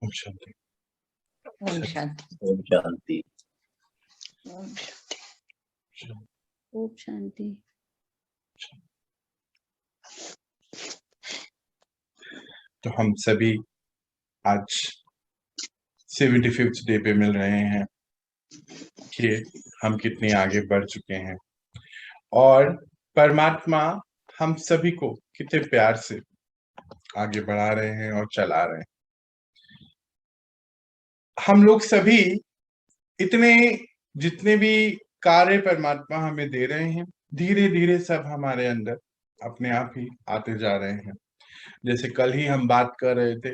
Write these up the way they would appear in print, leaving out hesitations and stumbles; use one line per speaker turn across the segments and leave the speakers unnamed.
ओम शांति।
ओम शांति।
ओम शांति।
ओम शांति। ओम शांति।
तो हम सभी आज 75th डे पे मिल रहे हैं कि हम कितने आगे बढ़ चुके हैं और परमात्मा हम सभी को कितने प्यार से आगे बढ़ा रहे हैं और चला रहे हैं। हम लोग सभी इतने जितने भी कार्य परमात्मा हमें दे रहे हैं, धीरे धीरे सब हमारे अंदर अपने आप ही आते जा रहे हैं। जैसे कल ही हम बात कर रहे थे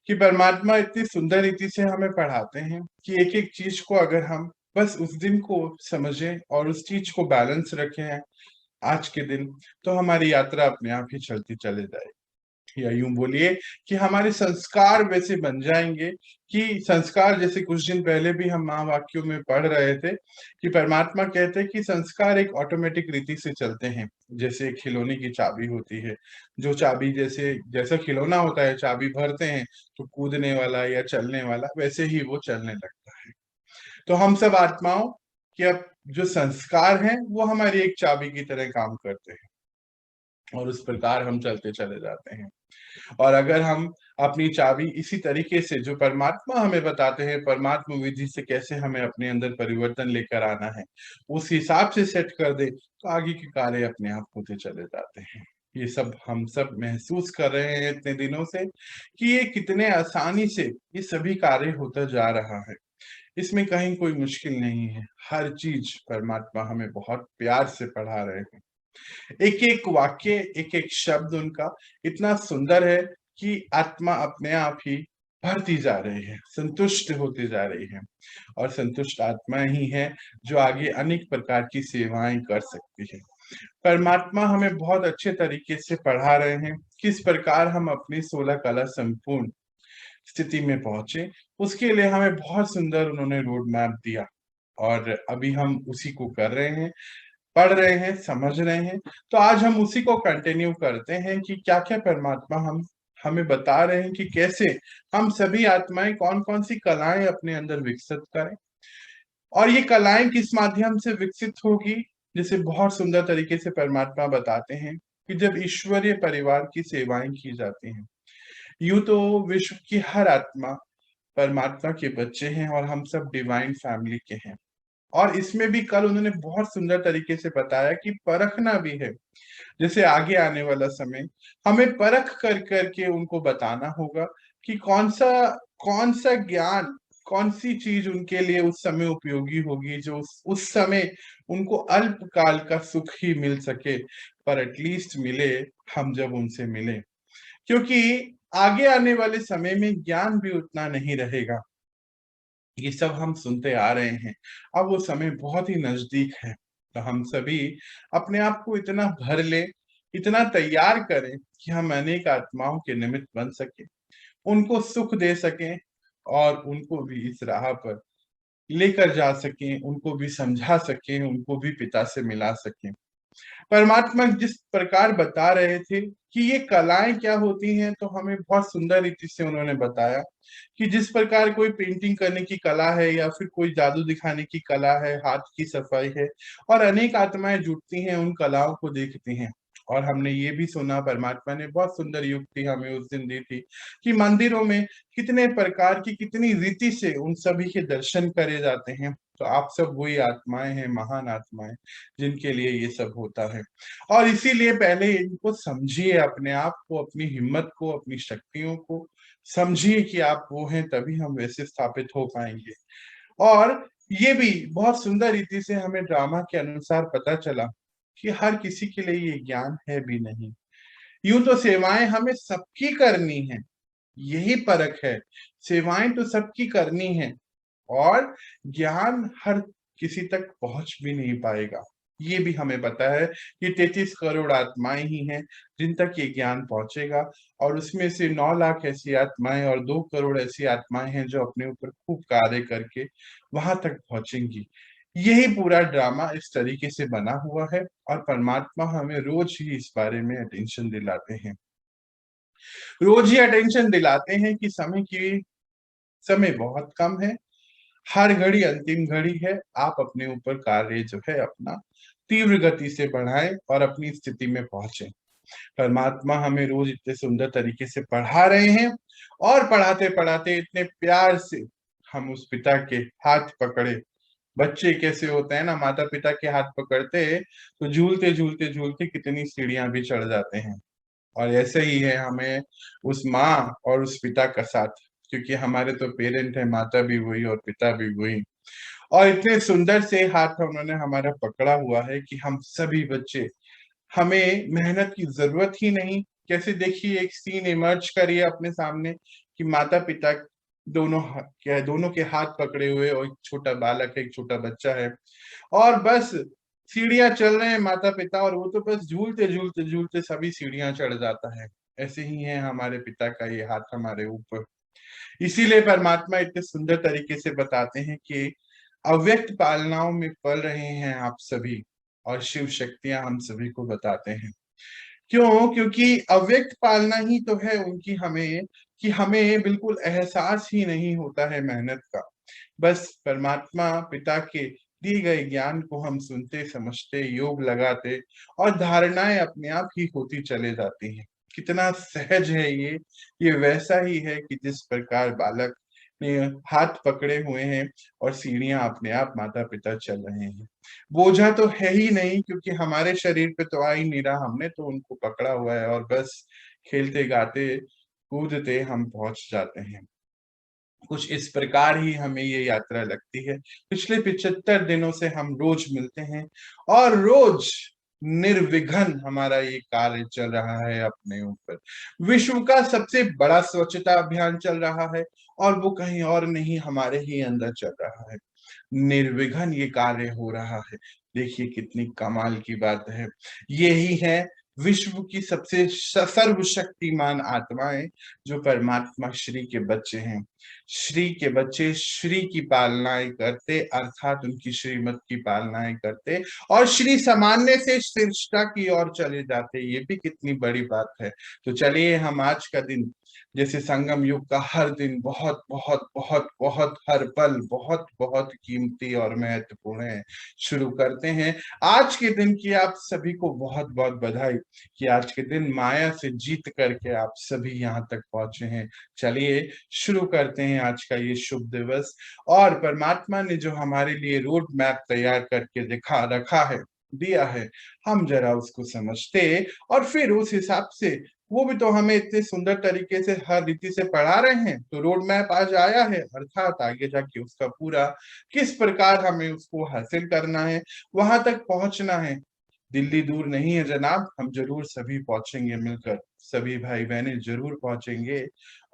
कि परमात्मा इतनी सुंदर रीति से हमें पढ़ाते हैं कि एक एक चीज को अगर हम बस उस दिन को समझें और उस चीज को बैलेंस रखें आज के दिन, तो हमारी यात्रा अपने आप ही चलती चले जाएगी। या यूं बोलिए कि हमारे संस्कार वैसे बन जाएंगे कि संस्कार, जैसे कुछ दिन पहले भी हम महावाक्यों में पढ़ रहे थे कि परमात्मा कहते हैं कि संस्कार एक ऑटोमेटिक रीति से चलते हैं। जैसे एक खिलौने की चाबी होती है, जो चाबी जैसा खिलौना होता है, चाबी भरते हैं तो कूदने वाला या चलने वाला, वैसे ही वो चलने लगता है। तो हम सब आत्माओं के अब जो संस्कार हैं वो हमारी एक चाबी की तरह काम करते हैं और उस प्रकार हम चलते चले जाते हैं। और अगर हम अपनी चाबी इसी तरीके से जो परमात्मा हमें बताते हैं, परमात्मा विधि से कैसे हमें अपने अंदर परिवर्तन लेकर आना है, उस हिसाब से सेट कर दे, तो आगे के कार्य अपने आप होते चले जाते हैं। ये सब हम सब महसूस कर रहे हैं इतने दिनों से कि ये कितने आसानी से ये सभी कार्य होता जा रहा है। इसमें कहीं कोई मुश्किल नहीं है। हर चीज परमात्मा हमें बहुत प्यार से पढ़ा रहे हैं। एक एक वाक्य, एक एक शब्द उनका इतना सुंदर है कि आत्मा अपने आप ही भरती जा रही है, संतुष्ट होती जा रही है। और संतुष्ट आत्मा ही है जो आगे अनेक प्रकार की सेवाएं कर सकती है। परमात्मा हमें बहुत अच्छे तरीके से पढ़ा रहे हैं किस प्रकार हम अपनी 16 कला संपूर्ण स्थिति में पहुंचे। उसके लिए हमें बहुत सुंदर उन्होंने रोड मैप दिया और अभी हम उसी को कर रहे हैं, पढ़ रहे हैं, समझ रहे हैं। तो आज हम उसी को कंटिन्यू करते हैं कि क्या क्या परमात्मा हमें बता रहे हैं कि कैसे हम सभी आत्माएं कौन कौन सी कलाएं अपने अंदर विकसित करें और ये कलाएं किस माध्यम से विकसित होगी। जैसे बहुत सुंदर तरीके से परमात्मा बताते हैं कि जब ईश्वरीय परिवार की सेवाएं की जाती हैं, यूं तो विश्व की हर आत्मा परमात्मा के बच्चे हैं और हम सब डिवाइन फैमिली के हैं। और इसमें भी कल उन्होंने बहुत सुंदर तरीके से बताया कि परखना भी है। जैसे आगे आने वाला समय हमें परख कर करके उनको बताना होगा कि कौन सा ज्ञान, कौन सी चीज उनके लिए उस समय उपयोगी होगी, जो उस समय उनको अल्पकाल का सुख ही मिल सके, पर एटलीस्ट मिले हम जब उनसे मिले। क्योंकि आगे आने वाले समय में ज्ञान भी उतना नहीं रहेगा। ये सब हम सुनते आ रहे हैं, अब वो समय बहुत ही नजदीक है। तो हम सभी अपने आप को इतना भर ले, इतना तैयार करें कि हम अनेक आत्माओं के निमित्त बन सके, उनको सुख दे सकें और उनको भी इस राह पर लेकर जा सकें, उनको भी समझा सकें, उनको भी पिता से मिला सकें। परमात्मा जिस प्रकार बता रहे थे कि ये कलाएं क्या होती हैं, तो हमें बहुत सुंदर रीति से उन्होंने बताया कि जिस प्रकार कोई पेंटिंग करने की कला है या फिर कोई जादू दिखाने की कला है, हाथ की सफाई है, और अनेक आत्माएं जुटती हैं उन कलाओं को देखती हैं। और हमने ये भी सुना, परमात्मा ने बहुत सुंदर युक्ति हमें उस दिन दी थी कि मंदिरों में कितने प्रकार की, कितनी रीति से उन सभी के दर्शन करे जाते हैं। तो आप सब वही आत्माएं हैं, महान आत्माएं, जिनके लिए ये सब होता है। और इसीलिए पहले इनको समझिए, अपने आप को, अपनी हिम्मत को, अपनी शक्तियों को समझिए कि आप वो हैं, तभी हम वैसे स्थापित हो पाएंगे। और ये भी बहुत सुंदर रीति से हमें ड्रामा के अनुसार पता चला कि हर किसी के लिए ये ज्ञान है भी नहीं। यूं तो सेवाएं हमें सबकी करनी है, यही परख है। सेवाएं तो सबकी करनी है और ज्ञान हर किसी तक पहुंच भी नहीं पाएगा। ये भी हमें पता है कि 33 करोड़ आत्माएं ही हैं जिन तक ये ज्ञान पहुंचेगा, और उसमें से 9 लाख ऐसी आत्माएं और 2 करोड़ ऐसी आत्माएं हैं जो अपने ऊपर खूब कार्य करके वहां तक पहुंचेंगी। यही पूरा ड्रामा इस तरीके से बना हुआ है और परमात्मा हमें रोज ही इस बारे में अटेंशन दिलाते हैं, रोज ही अटेंशन दिलाते हैं कि समय की समय बहुत कम है, हर घड़ी अंतिम घड़ी है। आप अपने ऊपर कार्य जो है अपना तीव्र गति से बढ़ाएं और अपनी स्थिति में पहुंचे। परमात्मा हमें रोज इतने सुंदर तरीके से पढ़ा रहे हैं और पढ़ाते पढ़ाते इतने प्यार से हम उस पिता के हाथ पकड़े। बच्चे कैसे होते हैं ना, माता पिता के हाथ पकड़ते तो झूलते झूलते झूलते कितनी सीढ़ियां भी चढ़ जाते हैं। और ऐसे ही है हमें उस माँ और उस पिता का साथ, क्योंकि हमारे तो पेरेंट है, माता भी वही और पिता भी वही। और इतने सुंदर से हाथ उन्होंने हमारा पकड़ा हुआ है कि हम सभी बच्चे, हमें मेहनत की जरूरत ही नहीं। कैसे देखिए, एक सीन इमर्ज करिए अपने सामने कि माता पिता दोनों के हाथ पकड़े हुए और एक छोटा बालक है, एक छोटा बच्चा है, और बस सीढ़ियां चल रहे हैं माता पिता, और वो तो बस झूलते झूलते झूलते सभी सीढ़ियां चढ़ जाता है। ऐसे ही है हमारे पिता का ये हाथ हमारे ऊपर। इसीलिए परमात्मा इतने सुंदर तरीके से बताते हैं कि अव्यक्त पालनाओं में पल रहे हैं आप सभी, और शिव शक्तियां हम सभी को बताते हैं। क्यों? क्योंकि अव्यक्त पालना ही तो है उनकी हमें, कि हमें बिल्कुल एहसास ही नहीं होता है मेहनत का। बस परमात्मा पिता के दिए गए ज्ञान को हम सुनते समझते योग लगाते और धारणाएं अपने आप ही होती चले जाती हैं। कितना सहज है ये वैसा ही है कि जिस प्रकार बालक ने हाथ पकड़े हुए हैं और सीढ़ियां अपने आप माता पिता चल रहे हैं। बोझा तो है ही नहीं, क्योंकि हमारे शरीर पे तो आ ही नहीं रहा, हमने तो उनको पकड़ा हुआ है और बस खेलते गाते कूदते हम पहुंच जाते हैं। कुछ इस प्रकार ही हमें ये यात्रा लगती है। पिछले 75 दिनों से हम रोज मिलते हैं और रोज निर्विघ्न हमारा ये कार्य चल रहा है अपने ऊपर। विश्व का सबसे बड़ा स्वच्छता अभियान चल रहा है और वो कहीं और नहीं, हमारे ही अंदर चल रहा है। निर्विघ्न ये कार्य हो रहा है। देखिए कितनी कमाल की बात है। यही है विश्व की सबसे सर्वशक्तिमान आत्माएं, जो परमात्मा श्री के बच्चे हैं। श्री के बच्चे श्री की पालनाएं करते, अर्थात उनकी श्रीमत की पालनाएं करते और श्री सामान्य से श्रेष्ठता की ओर चले जाते। ये भी कितनी बड़ी बात है। तो चलिए हम आज का दिन, जैसे संगम युग का हर दिन बहुत बहुत बहुत बहुत, हर पल बहुत बहुत कीमती और महत्वपूर्ण है, शुरू करते हैं। आज के दिन की आप सभी को बहुत बहुत बधाई कि आज के दिन माया से जीत करके आप सभी यहाँ तक पहुंचे हैं। चलिए शुरू करते हैं आज का ये शुभ दिवस। और परमात्मा ने जो हमारे लिए रोड मैप तैयार करके दिखा रखा है, दिया है, हम जरा उसको समझते और फिर उस हिसाब से, वो भी तो हमें इतने सुंदर तरीके से हर रीति से पढ़ा रहे हैं, तो रोड मैप आज आया है, अर्थात आगे जाके उसका पूरा किस प्रकार हमें उसको हासिल करना है, वहां तक पहुंचना है। दिल्ली दूर नहीं है जनाब, हम जरूर सभी पहुंचेंगे मिलकर, सभी भाई बहनें जरूर पहुंचेंगे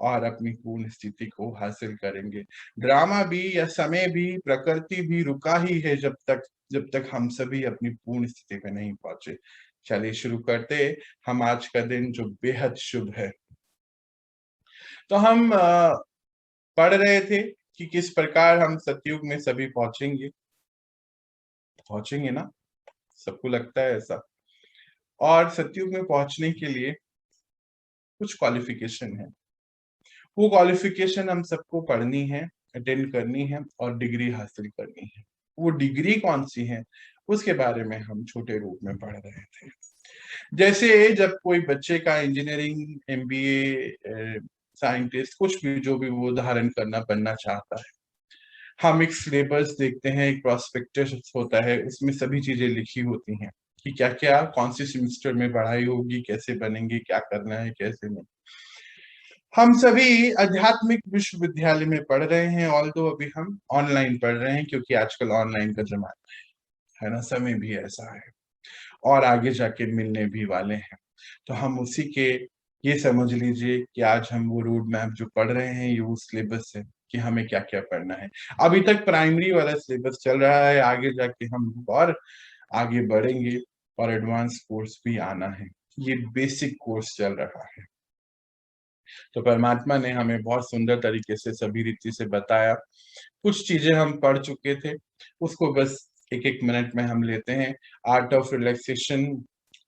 और अपनी पूर्ण स्थिति को हासिल करेंगे। ड्रामा भी या समय भी, प्रकृति भी रुका ही है जब तक हम सभी अपनी पूर्ण स्थिति पे नहीं पहुंचे। चलिए शुरू करते। हम आज का दिन जो बेहद शुभ है, तो हम पढ़ रहे थे कि किस प्रकार हम सतयुग में सभी पहुंचेंगे। पहुंचेंगे ना? सबको लगता है ऐसा। और सतयुग में पहुंचने के लिए कुछ क्वालिफिकेशन है। वो क्वालिफिकेशन हम सबको पढ़नी है, अटेंड करनी है और डिग्री हासिल करनी है। वो डिग्री कौन सी है, उसके बारे में हम छोटे रूप में पढ़ रहे थे। जैसे जब कोई बच्चे का इंजीनियरिंग, एमबीए, साइंटिस्ट, कुछ भी जो भी वो धारण करना बनना चाहता है, हम एक सिलेबस देखते हैं, एक प्रोस्पेक्टस होता है, उसमें सभी चीजें लिखी होती हैं कि क्या क्या कौन सी सेमेस्टर में पढ़ाई होगी, कैसे बनेंगे, क्या करना है, कैसे नहीं। हम सभी आध्यात्मिक विश्वविद्यालय में पढ़ रहे हैं, ऑल्दो अभी हम ऑनलाइन पढ़ रहे हैं, क्योंकि आजकल ऑनलाइन का जमाना है ना, समय भी ऐसा है और आगे जाके मिलने भी वाले हैं। तो हम उसी के, ये समझ लीजिए कि आज हम वो रोड मैप जो पढ़ रहे हैं, ये वो सिलेबस है कि हमें क्या क्या पढ़ना है। अभी तक प्राइमरी वाला सिलेबस चल रहा है, आगे जाके हम और आगे बढ़ेंगे और एडवांस कोर्स भी आना है। ये बेसिक कोर्स चल रहा है। तो परमात्मा ने हमें बहुत सुंदर तरीके से सभी रीति से बताया। कुछ चीजें हम पढ़ चुके थे, उसको बस एक एक मिनट में हम लेते हैं। आर्ट ऑफ रिलैक्सेशन,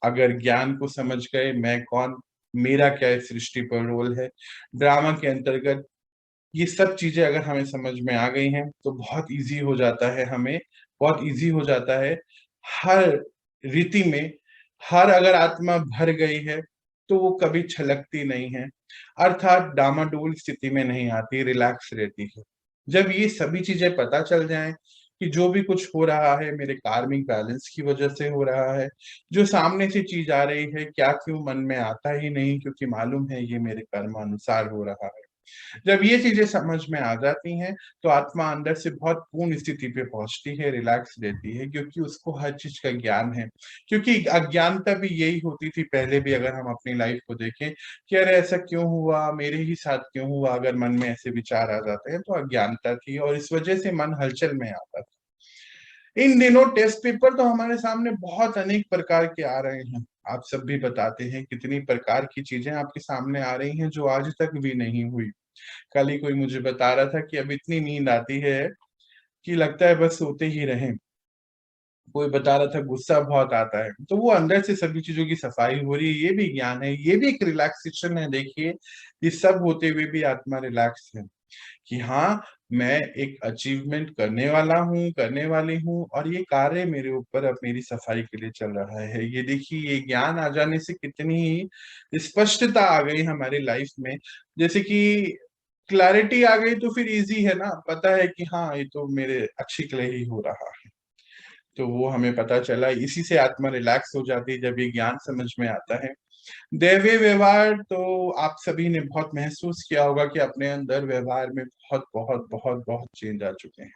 अगर ज्ञान को समझ गए, मैं कौन, मेरा क्या इस सृष्टि पर रोल है। ड्रामा के अंतर्गत ये सब चीजें अगर हमें समझ में आ गई हैं तो बहुत इजी हो जाता है, हमें बहुत इजी हो जाता है हर रीति में। हर अगर आत्मा भर गई है तो वो कभी छलकती नहीं है, अर्थात डामाडोल स्थिति में नहीं आती, रिलैक्स रहती है। जब ये सभी चीजें पता चल जाएं कि जो भी कुछ हो रहा है मेरे कार्मिक बैलेंस की वजह से हो रहा है, जो सामने से चीज आ रही है क्या क्यों मन में आता ही नहीं, क्योंकि मालूम है ये मेरे कर्म अनुसार हो रहा है। जब ये चीजें समझ में आ जाती हैं तो आत्मा अंदर से बहुत पूर्ण स्थिति पे पहुंचती है, रिलैक्स रहती है, क्योंकि उसको हर चीज का ज्ञान है। क्योंकि अज्ञानता भी यही होती थी पहले भी, अगर हम अपनी लाइफ को देखें कि अरे ऐसा क्यों हुआ, मेरे ही साथ क्यों हुआ, अगर मन में ऐसे विचार आ जाते हैं तो अज्ञानता थी और इस वजह से मन हलचल में आता था। इन दिनों टेस्ट पेपर तो हमारे सामने बहुत अनेक प्रकार के आ रहे हैं। आप सब भी बताते हैं कितनी प्रकार की चीजें आपके सामने आ रही हैं जो आज तक भी नहीं हुई। कल ही कोई मुझे बता रहा था कि अब इतनी नींद आती है कि लगता है बस सोते ही रहें। कोई बता रहा था गुस्सा बहुत आता है, तो वो अंदर से सभी चीजों की सफाई हो रही है, ये भी ज्ञान है, ये भी एक रिलैक्सेशन है। देखिए ये सब होते हुए भी आत्मा रिलैक्स है कि हाँ, मैं एक अचीवमेंट करने वाला हूँ, करने वाली हूँ, और ये कार्य मेरे ऊपर अब मेरी सफाई के लिए चल रहा है। ये देखिए ये ज्ञान आ जाने से कितनी ही स्पष्टता आ गई हमारी लाइफ में। जैसे कि क्लैरिटी आ गई तो फिर इजी है ना, पता है कि हाँ ये तो मेरे अच्छे के लिए ही हो रहा है। तो वो हमें पता चला, इसी से आत्मा रिलैक्स हो जाती है जब ये ज्ञान समझ में आता है। दैवीय व्यवहार तो आप सभी ने बहुत महसूस किया होगा कि अपने अंदर व्यवहार में बहुत बहुत बहुत बहुत चेंज आ चुके हैं।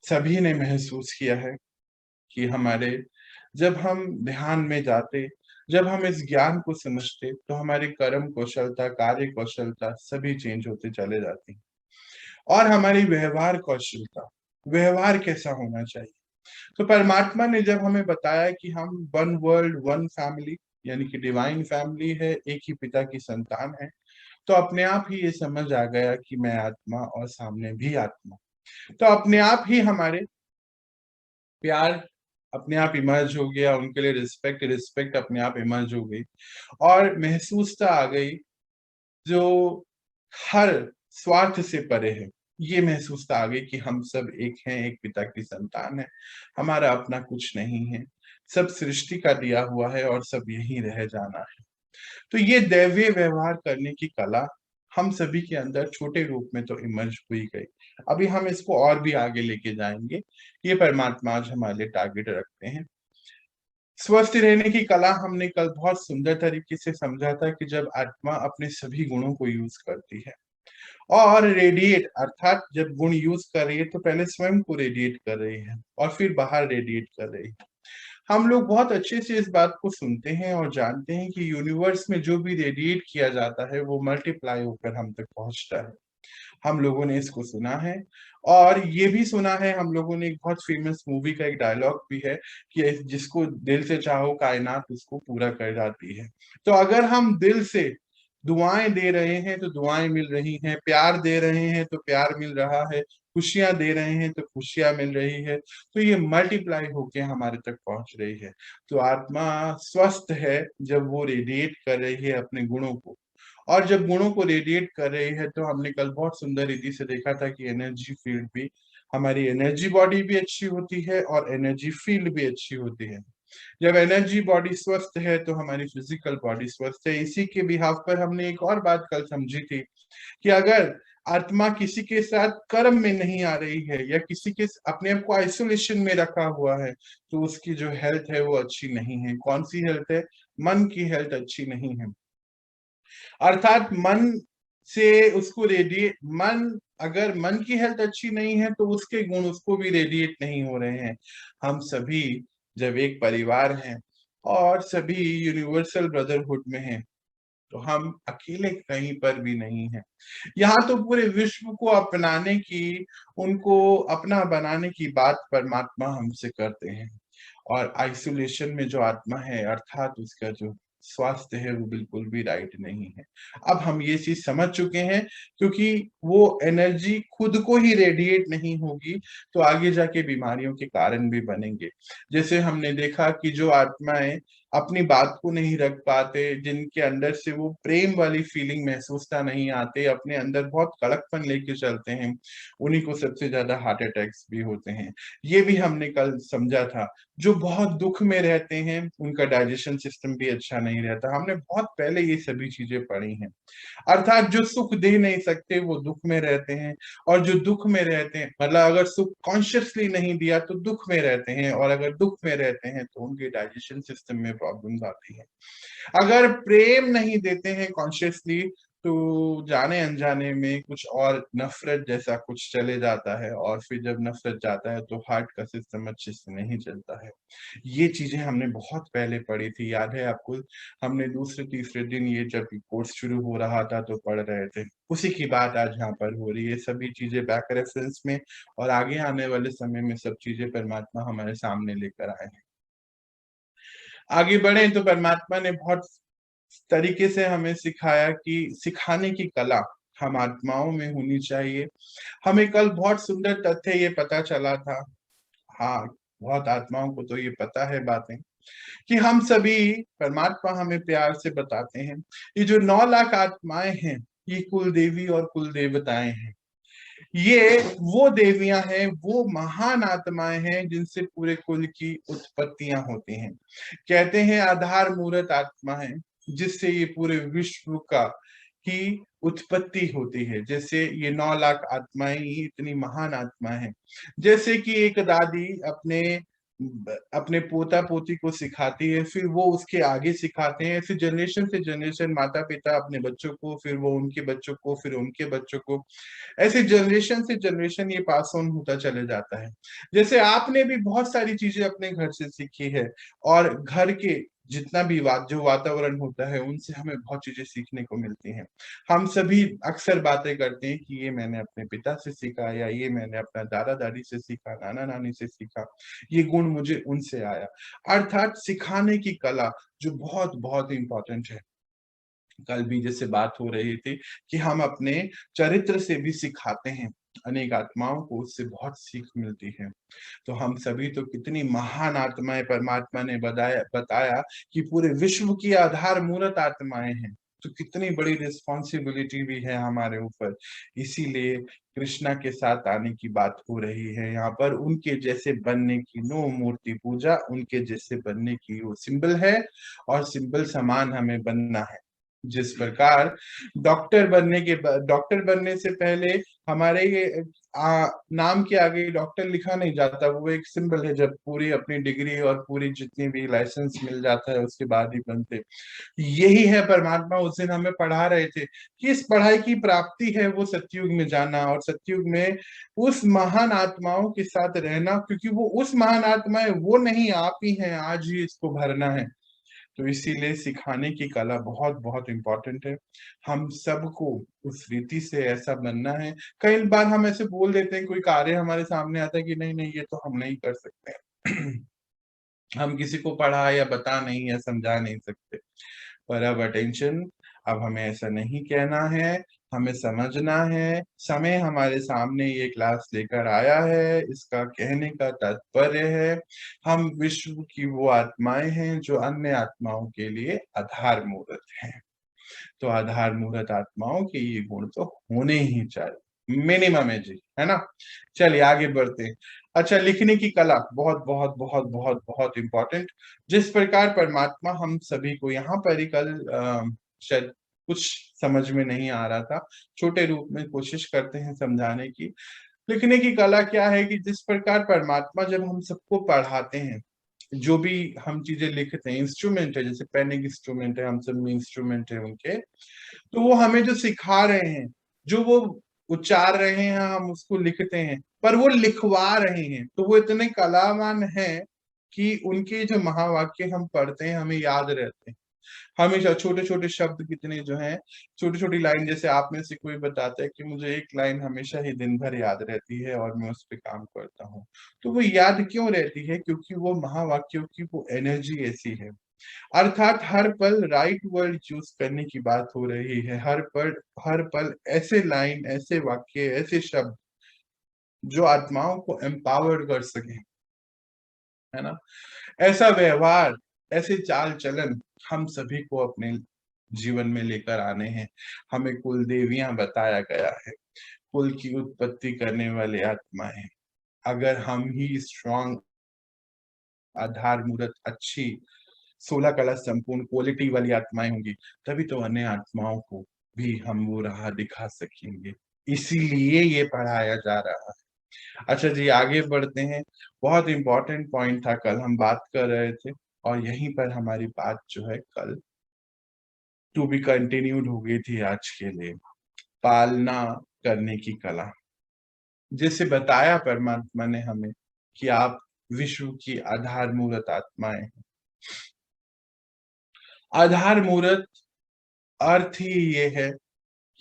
सभी ने महसूस किया है कि हमारे, जब हम ध्यान में जाते, जब हम इस ज्ञान को समझते तो हमारी कर्म कौशलता, कार्य कौशलता सभी चेंज होते चले जाती हैं। और हमारी व्यवहार कौशलता, व्यवहार कैसा होना चाहिए। तो परमात्मा ने जब हमें बताया कि हम वन वर्ल्ड वन फैमिली, यानी कि डिवाइन फैमिली है, एक ही पिता की संतान है, तो अपने आप ही ये समझ आ गया कि मैं आत्मा और सामने भी आत्मा। तो अपने आप ही हमारे प्यार अपने आप इमर्ज हो गया, उनके लिए रिस्पेक्ट रिस्पेक्ट अपने आप इमर्ज हो गई, और महसूसता आ गई जो हर स्वार्थ से परे है। ये महसूसता आ गई कि हम सब एक हैं, एक पिता की संतान है, हमारा अपना कुछ नहीं है, सब सृष्टि का दिया हुआ है और सब यहीं रह जाना है। तो ये दैवीय व्यवहार करने की कला हम सभी के अंदर छोटे रूप में तो इमर्ज हुई गई। अभी हम इसको और भी आगे लेके जाएंगे। ये परमात्मा आज हमारे लिए टारगेट रखते हैं। स्वस्थ रहने की कला हमने कल बहुत सुंदर तरीके से समझा था कि जब आत्मा अपने सभी गुणों को यूज करती है और रेडिएट, अर्थात जब गुण यूज कर रही है तो पहले स्वयं को रेडिएट कर रही है और फिर बाहर रेडिएट कर रही है। हम लोग बहुत अच्छे से इस बात को सुनते हैं और जानते हैं कि यूनिवर्स में जो भी रेडिएट किया जाता है वो मल्टीप्लाई होकर हम तक पहुंचता है। हम लोगों ने इसको सुना है, और ये भी सुना है हम लोगों ने, एक बहुत फेमस मूवी का एक डायलॉग भी है कि जिसको दिल से चाहो कायनात उसको पूरा कर जाती है। तो अगर हम दिल से दुआएं दे रहे हैं तो दुआएं मिल रही हैं, प्यार दे रहे हैं तो प्यार मिल रहा है, खुशियां दे रहे हैं तो खुशियां मिल रही है, तो ये मल्टीप्लाई होके हमारे तक पहुंच रही है। तो आत्मा स्वस्थ है जब वो रेडिएट कर रही है अपने गुणों को, और जब गुणों को रेडिएट कर रही है तो हमने कल बहुत सुंदर रीति से देखा था कि एनर्जी फील्ड भी, हमारी एनर्जी बॉडी भी अच्छी होती है और एनर्जी फील्ड भी अच्छी होती है। जब एनर्जी बॉडी स्वस्थ है तो हमारी फिजिकल बॉडी स्वस्थ है। इसी के बिहाफ पर हमने एक और बात कल समझी थी कि अगर आत्मा किसी के साथ कर्म में नहीं आ रही है या किसी के अपने आप को आइसोलेशन में रखा हुआ है तो उसकी जो हेल्थ है वो अच्छी नहीं है। कौन सी हेल्थ है? मन की हेल्थ अच्छी नहीं है। अर्थात मन से उसको रेडिएट, मन, अगर मन की हेल्थ अच्छी नहीं है तो उसके गुण उसको भी रेडिएट नहीं हो रहे हैं। हम सभी जब एक परिवार हैं और सभी यूनिवर्सल ब्रदरहुड में हैं तो हम अकेले कहीं पर भी नहीं हैं। यहाँ तो पूरे विश्व को अपनाने की, उनको अपना बनाने की बात परमात्मा हमसे करते हैं, और आइसोलेशन में जो आत्मा है अर्थात उसका जो स्वास्थ्य है वो बिल्कुल भी राइट नहीं है। अब हम ये चीज समझ चुके हैं, क्योंकि वो एनर्जी खुद को ही रेडिएट नहीं होगी तो आगे जाके बीमारियों के कारण भी बनेंगे। जैसे हमने देखा कि जो आत्माएं अपनी बात को नहीं रख पाते, जिनके अंदर से वो प्रेम वाली फीलिंग महसूसता नहीं आते, अपने अंदर बहुत कड़कपन लेके चलते हैं, उन्हीं को सबसे ज्यादा हार्ट अटैक्स भी होते हैं। ये भी हमने कल समझा था। जो बहुत दुख में रहते हैं उनका डाइजेशन सिस्टम भी अच्छा नहीं रहता। हमने बहुत पहले ये सभी चीजें पढ़ी हैं। अर्थात जो सुख दे नहीं सकते वो दुख में रहते हैं, और जो दुख में रहते हैं, मतलब अगर सुख कॉन्शियसली नहीं दिया तो दुख में रहते हैं, और अगर दुख में रहते हैं तो उनके डाइजेशन सिस्टम में प्रॉब्लम्स आती हैं। अगर प्रेम नहीं देते हैं कॉन्शियसली, तो जाने अनजाने में कुछ और नफरत जैसा कुछ चले जाता है, और फिर जब नफरत जाता है तो हार्ट का सिस्टम अच्छे से नहीं चलता है। ये चीजें हमने बहुत पहले पढ़ी थी, याद है आपको? हमने दूसरे तीसरे दिन ये जब कोर्स शुरू हो रहा था तो पढ़ रहे थे। उसी की बात आज यहाँ पर हो रही है, सभी चीजें बैक रेफरेंस में, और आगे आने वाले समय में सब चीजें परमात्मा हमारे सामने लेकर आए हैं। आगे बढ़े तो परमात्मा ने बहुत तरीके से हमें सिखाया कि सिखाने की कला हम आत्माओं में होनी चाहिए। हमें कल बहुत सुंदर तथ्य ये पता चला था, हाँ, बहुत आत्माओं को तो ये पता है बातें, कि हम सभी, परमात्मा हमें प्यार से बताते हैं, ये जो 9 लाख आत्माएं हैं, ये कुल देवी और कुल देवताएं हैं। ये वो देवियां हैं, वो महान आत्माएं हैं जिनसे पूरे कुल की उत्पत्तियां होती हैं। कहते हैं आधार मूर्त आत्मा है, जिससे ये पूरे विश्व का की उत्पत्ति होती है। जैसे ये 9 लाख आत्माएं ही इतनी महान आत्मा है। जैसे कि एक दादी अपने अपने पोता पोती को सिखाती है, फिर वो उसके आगे सिखाते हैं, ऐसे जनरेशन से जनरेशन माता पिता अपने बच्चों को, फिर वो उनके बच्चों को, फिर उनके बच्चों को, ऐसे जनरेशन से जनरेशन ये पास ऑन होता चले जाता है। जैसे आपने भी बहुत सारी चीजें अपने घर से सीखी है, और घर के जितना भी जो वातावरण होता है उनसे हमें बहुत चीजें सीखने को मिलती हैं। हम सभी अक्सर बातें करते हैं कि ये मैंने अपने पिता से सीखा, या ये मैंने अपना दादा दादी से सीखा, नाना नानी से सीखा, ये गुण मुझे उनसे आया। अर्थात सिखाने की कला जो बहुत बहुत इंपॉर्टेंट है। कल भी जैसे बात हो रही थी कि हम अपने चरित्र से भी सिखाते हैं, अनेक आत्माओं को उससे बहुत सीख मिलती है। तो हम सभी तो कितनी महान आत्माएं परमात्मा ने बताया कि पूरे विश्व की आधार मूर्त आत्माएं हैं, तो कितनी बड़ी रिस्पॉन्सिबिलिटी भी है हमारे ऊपर। इसीलिए कृष्णा के साथ आने की बात हो रही है यहाँ पर, उनके जैसे बनने की, नो मूर्ति पूजा, उनके जैसे बनने की वो सिंबल है, और सिंबल समान हमें बनना है। जिस प्रकार डॉक्टर बनने से पहले हमारे ये नाम के आगे डॉक्टर लिखा नहीं जाता, वो एक सिंबल है। जब पूरी अपनी डिग्री और पूरी जितनी भी लाइसेंस मिल जाता है उसके बाद ही बनते। यही है परमात्मा उस दिन हमें पढ़ा रहे थे कि इस पढ़ाई की प्राप्ति है वो सतयुग में जाना, और सतयुग में उस महान आत्माओं के साथ रहना, क्योंकि वो उस महान आत्मा है, वो नहीं आप ही हैं, आज ही इसको भरना है। तो इसीलिए सिखाने की कला बहुत बहुत इंपॉर्टेंट है। हम सबको उस रीति से ऐसा बनना है। कई बार हम ऐसे बोल देते हैं, कोई कार्य हमारे सामने आता है कि नहीं नहीं ये तो हम नहीं कर सकते हम किसी को पढ़ा या बता नहीं या समझा नहीं सकते। पर अब अटेंशन, अब हमें ऐसा नहीं कहना है, हमें समझना है। समय हमारे सामने ये क्लास लेकर आया है, इसका कहने का तात्पर्य है हम विश्व की वो आत्माएं हैं जो अन्य आत्माओं के लिए आधार मूर्त हैं। तो आधार मूर्त आत्माओं के ये गुण तो होने ही चाहिए, मिनिमम है जी, है ना? चलिए आगे बढ़ते हैं। अच्छा, लिखने की कला बहुत बहुत बहुत बहुत बहुत इंपॉर्टेंट। जिस प्रकार परमात्मा हम सभी को यहाँ पर ही कल शायद कुछ समझ में नहीं आ रहा था, छोटे रूप में कोशिश करते हैं समझाने की। लिखने की कला क्या है कि जिस प्रकार परमात्मा जब हम सबको पढ़ाते हैं, जो भी हम चीजें लिखते हैं, इंस्ट्रूमेंट है, जैसे पेन एक इंस्ट्रूमेंट है, हम सब में इंस्ट्रूमेंट है उनके, तो वो हमें जो सिखा रहे हैं, जो वो उच्चार रहे हैं, हम उसको लिखते हैं, पर वो लिखवा रहे हैं, तो वो इतने कलावान हैं कि उनके जो महावाक्य हम पढ़ते हैं हमें याद रहते हैं हमेशा। छोटे छोटे शब्द कितने जो हैं, छोटी छोटी लाइन, जैसे आप में से कोई बताता है कि मुझे एक लाइन हमेशा ही दिन भर याद रहती है और मैं उस पर काम करता हूँ, तो वो याद क्यों रहती है? क्योंकि वो महावाक्यों की वो एनर्जी ऐसी है। अर्थात हर पल राइट वर्ड चूज करने की बात हो रही है। हर पल ऐसे लाइन, ऐसे वाक्य, ऐसे शब्द जो आत्माओं को एम्पावर्ड कर सके, है ना? ऐसा व्यवहार ऐसे चाल चलन हम सभी को अपने जीवन में लेकर आने हैं। हमें कुल देवियां बताया गया है, कुल की उत्पत्ति करने वाले आत्माएं। अगर हम ही स्ट्रांग, आधार मूरत, अच्छी 16 कला संपूर्ण क्वालिटी वाली आत्माएं होंगी, तभी तो अन्य आत्माओं को भी हम वो राह दिखा सकेंगे। इसीलिए ये पढ़ाया जा रहा है। अच्छा जी, आगे बढ़ते हैं। बहुत इंपॉर्टेंट पॉइंट था, कल हम बात कर रहे थे और यहीं पर हमारी बात जो है कल टू बी कंटिन्यूड हो गई थी आज के लिए। पालना करने की कला, जैसे बताया परमात्मा ने हमें कि आप विश्व की आधार मूरत आत्माएं हैं। आधार मूरत अर्थ ही ये है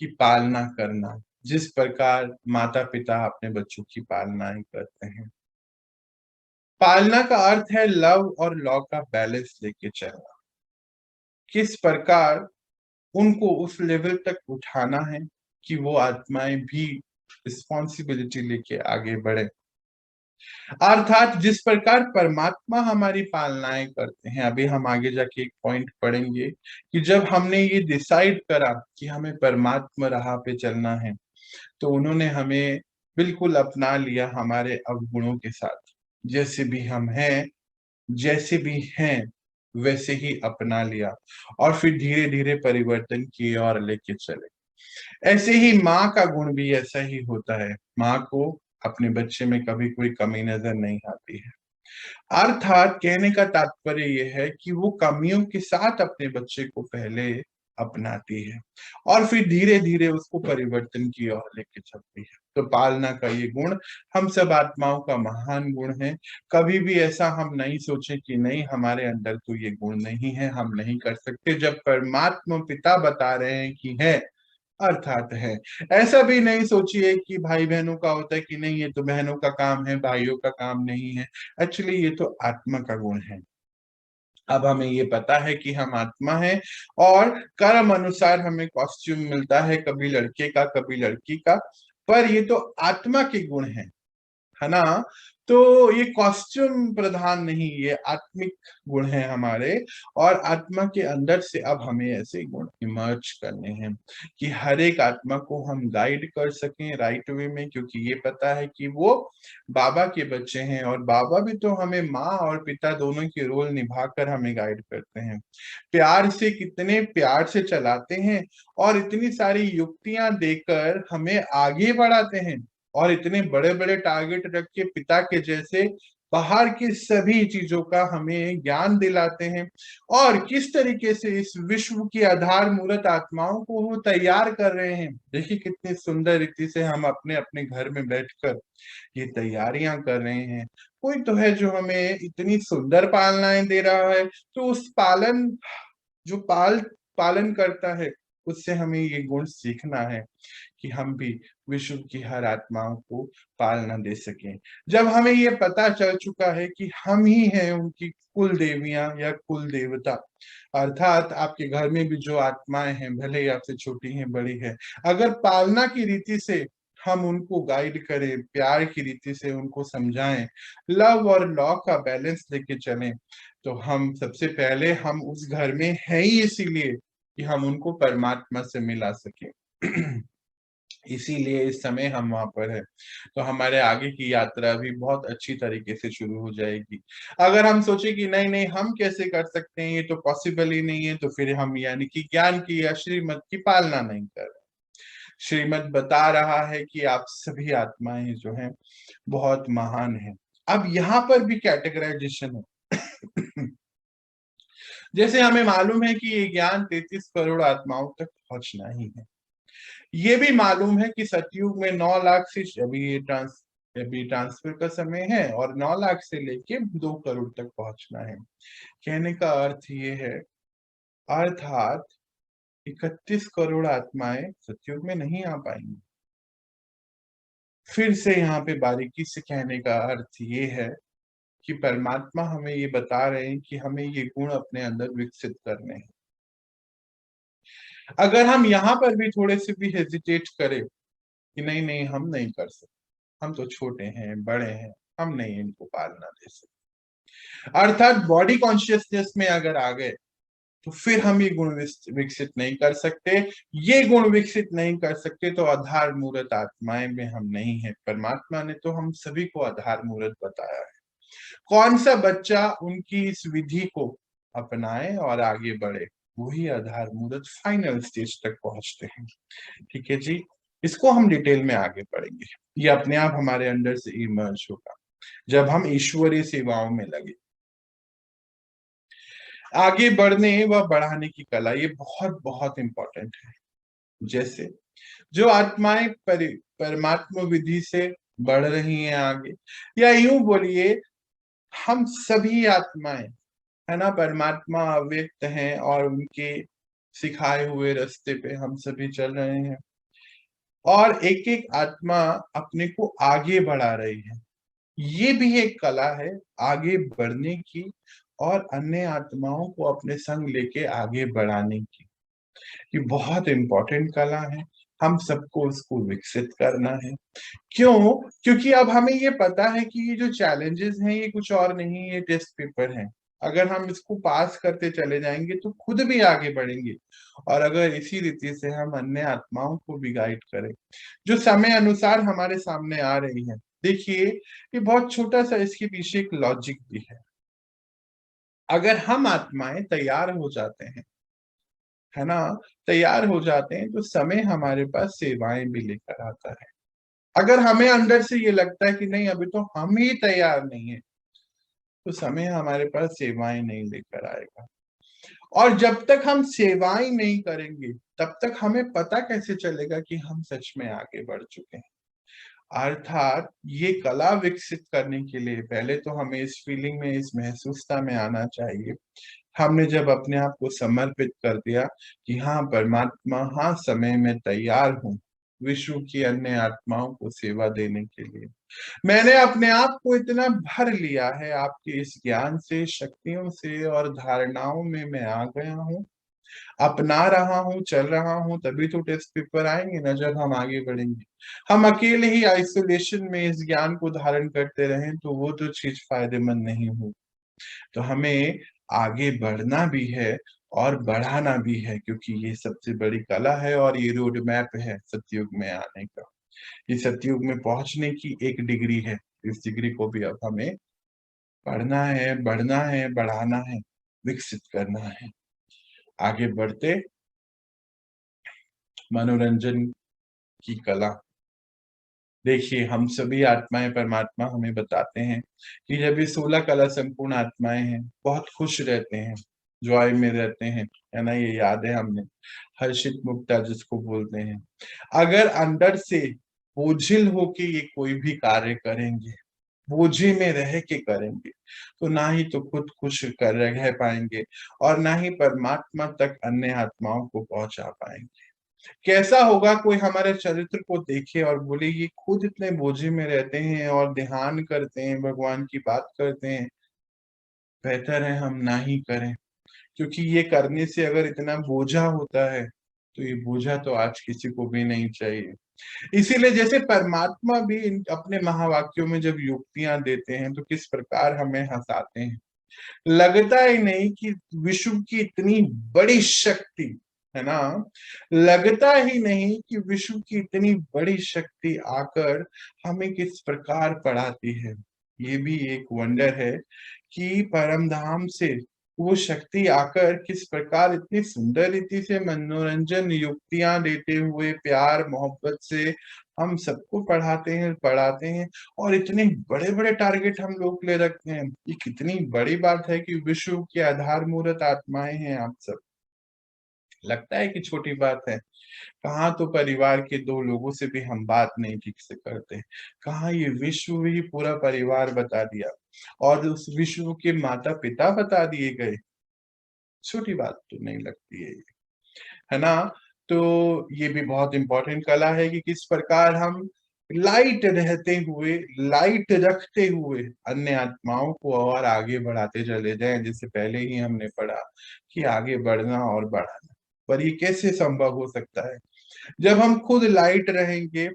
कि पालना करना, जिस प्रकार माता पिता अपने बच्चों की पालनाएं करते हैं। पालना का अर्थ है लव और लॉ का बैलेंस लेके चलना। किस प्रकार उनको उस लेवल तक उठाना है कि वो आत्माएं भी रिस्पॉन्सिबिलिटी लेके आगे बढ़े। अर्थात जिस प्रकार परमात्मा हमारी पालनाएं करते हैं, अभी हम आगे जाके एक पॉइंट पढ़ेंगे कि जब हमने ये डिसाइड करा कि हमें परमात्मा राह पे चलना है, तो उन्होंने हमें बिल्कुल अपना लिया हमारे अवगुणों के साथ। जैसे भी हम हैं, जैसे भी हैं वैसे ही अपना लिया और फिर धीरे धीरे परिवर्तन की ओर लेके चले। ऐसे ही माँ का गुण भी ऐसा ही होता है। माँ को अपने बच्चे में कभी कोई कमी नजर नहीं आती है। अर्थात कहने का तात्पर्य यह है कि वो कमियों के साथ अपने बच्चे को पहले अपनाती है और फिर धीरे धीरे उसको परिवर्तन की ओर लेके चलती है। तो पालना का ये गुण हम सब आत्माओं का महान गुण है। कभी भी ऐसा हम नहीं सोचे कि नहीं हमारे अंदर तो ये गुण नहीं है, हम नहीं कर सकते। जब परमात्मा पिता बता रहे हैं कि है, अर्थात है। ऐसा भी नहीं सोचिए कि भाई बहनों का होता है कि नहीं ये तो बहनों का काम है, भाइयों का काम नहीं है। एक्चुअली ये तो आत्मा का गुण है। अब हमें ये पता है कि हम आत्मा हैं और कर्म अनुसार हमें कॉस्ट्यूम मिलता है, कभी लड़के का कभी लड़की का, पर ये तो आत्मा के गुण है ना। तो ये कॉस्ट्यूम प्रधान नहीं, ये आत्मिक गुण है हमारे। और आत्मा के अंदर से अब हमें ऐसे गुण इमर्ज करने हैं कि हर एक आत्मा को हम गाइड कर सकें राइट वे में, क्योंकि ये पता है कि वो बाबा के बच्चे हैं और बाबा भी तो हमें माँ और पिता दोनों के रोल निभाकर हमें गाइड करते हैं। प्यार से, कितने प्यार से चलाते हैं और इतनी सारी युक्तियां देकर हमें आगे बढ़ाते हैं और इतने बड़े बड़े टारगेट रख के पिता के जैसे बाहर की सभी चीजों का हमें ज्ञान दिलाते हैं। और किस तरीके से इस विश्व की आधार मूलत आत्माओं को वो तैयार कर रहे हैं। देखिए कितनी सुंदर रीति से हम अपने अपने घर में बैठकर ये तैयारियां कर रहे हैं। कोई तो है जो हमें इतनी सुंदर पालनाएं दे रहा है, तो उस पालन जो पालन करता है उससे हमें ये गुण सीखना है कि हम भी विश्व की हर आत्माओं को पालना दे सकें। जब हमें ये पता चल चुका है कि हम ही हैं उनकी कुल देवियां या कुल देवता, अर्थात आपके घर में भी जो आत्माएं हैं, भले ही आपसे छोटी हैं बड़ी है, अगर पालना की रीति से हम उनको गाइड करें, प्यार की रीति से उनको समझाएं, लव और लॉ का बैलेंस लेके चलें, तो हम सबसे पहले हम उस घर में हैं ही इसीलिए कि हम उनको परमात्मा से मिला सके। इसीलिए इस समय हम वहां पर है। तो हमारे आगे की यात्रा भी बहुत अच्छी तरीके से शुरू हो जाएगी। अगर हम सोचे कि नहीं नहीं हम कैसे कर सकते हैं, ये तो पॉसिबल ही नहीं है, तो फिर हम यानी कि ज्ञान की या श्रीमत की पालना नहीं कर रहे। श्रीमत बता रहा है कि आप सभी आत्माएं जो हैं बहुत महान हैं। अब यहाँ पर भी कैटेगराइजेशन है। जैसे हमें मालूम है कि ये ज्ञान 33 करोड़ आत्माओं तक पहुंचना ही है। ये भी मालूम है कि सतयुग में 9 लाख से अभी ट्रांसफर का समय है और 9 लाख से लेके 2 करोड़ तक पहुंचना है। कहने का अर्थ ये है, अर्थात 31 करोड़ आत्माएं सतयुग में नहीं आ पाएंगी। फिर से यहाँ पे बारीकी से कहने का अर्थ ये है कि परमात्मा हमें ये बता रहे हैं कि हमें ये गुण अपने अंदर विकसित करने हैं। अगर हम यहाँ पर भी थोड़े से भी हेजिटेट करें कि नहीं नहीं हम नहीं कर सकते, हम तो छोटे हैं, बड़े हैं, हम नहीं इनको पालना दे सकते, अर्थात बॉडी कॉन्शियसनेस में अगर आ गए तो फिर हम ये गुण विकसित नहीं कर सकते। ये गुण विकसित नहीं कर सकते तो आधार मूर्त आत्माएं में हम नहीं है। परमात्मा ने तो हम सभी को आधार मूर्त बताया है। कौन सा बच्चा उनकी इस विधि को अपनाए और आगे बढ़े, वही आधार मूर्त फाइनल स्टेज तक पहुंचते हैं। ठीक है जी, इसको हम डिटेल में आगे पढ़ेंगे। ये अपने आप हमारे अंदर से इमर्ज होगा जब हम ईश्वरीय सेवाओं में लगे। आगे बढ़ने व बढ़ाने की कला, ये बहुत बहुत इंपॉर्टेंट है। जैसे जो आत्माएं परमात्मा विधि से बढ़ रही हैं आगे, या यूं बोलिए हम सभी आत्माएं, है ना, परमात्मा अव्यक्त हैं और उनके सिखाए हुए रास्ते पे हम सभी चल रहे हैं और एक एक आत्मा अपने को आगे बढ़ा रही है। ये भी एक कला है आगे बढ़ने की और अन्य आत्माओं को अपने संग लेके आगे बढ़ाने की। ये बहुत इंपॉर्टेंट कला है, हम सबको उसको विकसित करना है। क्यों? क्योंकि अब हमें ये पता है कि ये जो चैलेंजेस हैं ये कुछ और नहीं, ये टेस्ट पेपर हैं। अगर हम इसको पास करते चले जाएंगे तो खुद भी आगे बढ़ेंगे, और अगर इसी रीति से हम अन्य आत्माओं को भी गाइड करें जो समय अनुसार हमारे सामने आ रही है। देखिए, ये बहुत छोटा सा इसके पीछे एक लॉजिक भी है। अगर हम आत्माएं तैयार हो जाते हैं, है ना, तैयार हो जाते हैं तो समय हमारे पास सेवाएं भी लेकर आता है। अगर हमें अंदर से ये लगता है कि नहीं अभी तो हम ही तैयार नहीं है, तो समय हमारे पास सेवाएं नहीं लेकर आएगा। और जब तक हम सेवाएं नहीं करेंगे तब तक हमें पता कैसे चलेगा कि हम सच में आगे बढ़ चुके हैं। अर्थात ये कला विकसित करने के लिए पहले तो हमें इस फीलिंग में, इस महसूसता में आना चाहिए। हमने जब अपने आप को समर्पित कर दिया कि हाँ परमात्मा, हाँ समय में तैयार हूँ विश्व की अन्य आत्माओं को सेवा देने के लिए। मैंने अपने आप को इतना भर लिया है आपके इस ज्ञान से, शक्तियों से और धारणाओं में मैं आ गया हूँ, अपना रहा हूँ, चल रहा हूँ, तभी तो टेस्ट पेपर आएंगे ना जब हम आगे बढ़ेंगे। हम अकेले ही आइसोलेशन में इस ज्ञान को धारण करते रहें तो वो तो चीज फायदेमंद नहीं हो। तो हमें आगे बढ़ना भी है और बढ़ाना भी है, क्योंकि ये सबसे बड़ी कला है और ये रोड मैप है सतयुग में आने का। ये सतयुग में पहुंचने की एक डिग्री है। इस डिग्री को भी अब हमें पढ़ना है, बढ़ना है, बढ़ाना है, विकसित करना है। आगे बढ़ते मनोरंजन की कला। देखिए, हम सभी आत्माएं, परमात्मा हमें बताते हैं कि जब ये 16 कला संपूर्ण आत्माएं हैं बहुत खुश रहते हैं, जॉय में रहते हैं, है ना, ये याद है हमने, हर्षित मुक्ता जिसको बोलते हैं। अगर अंदर से बोझिल होके ये कोई भी कार्य करेंगे, बोझे में रह के करेंगे, तो ना ही तो खुद खुश कर रह पाएंगे और ना ही परमात्मा तक अन्य आत्माओं को पहुंचा पाएंगे। कैसा होगा कोई हमारे चरित्र को देखे और बोले ये खुद इतने बोझे में रहते हैं और ध्यान करते हैं, भगवान की बात करते हैं, बेहतर है हम ना ही करें। क्योंकि ये करने से अगर इतना बोझा होता है तो ये बोझा तो आज किसी को भी नहीं चाहिए। इसीलिए जैसे परमात्मा भी अपने महावाक्यों में जब युक्तियां देते हैं तो किस प्रकार हमें हंसाते हैं। लगता ही नहीं कि विश्व की इतनी बड़ी शक्ति, है ना, लगता ही नहीं कि विश्व की इतनी बड़ी शक्ति आकर हमें किस प्रकार पढ़ाती है। ये भी एक वंडर है कि परम धाम से वो शक्ति आकर किस प्रकार इतनी सुंदर रीति से मनोरंजन युक्तियां देते हुए प्यार मोहब्बत से हम सबको पढ़ाते हैं। और इतने बड़े बड़े टारगेट हम लोग ले रखते हैं। ये कितनी बड़ी बात है कि विश्व की आधार मूर्त आत्माएं हैं आप सब। लगता है कि छोटी बात है, कहाँ तो परिवार के दो लोगों से भी हम बात नहीं ठीक से करते, कहाँ ये विश्व ही पूरा परिवार बता दिया और उस विश्व के माता पिता बता दिए गए। छोटी बात तो नहीं लगती है ना। तो ये भी बहुत इंपॉर्टेंट कला है कि किस प्रकार हम लाइट रहते हुए, लाइट रखते हुए अन्य आत्माओं को और आगे बढ़ाते चले जाएं। जैसे पहले ही हमने पढ़ा कि आगे बढ़ना और बढ़ाना, पर ये कैसे संभव हो सकता है जब हम खुद लाइट रहेंगे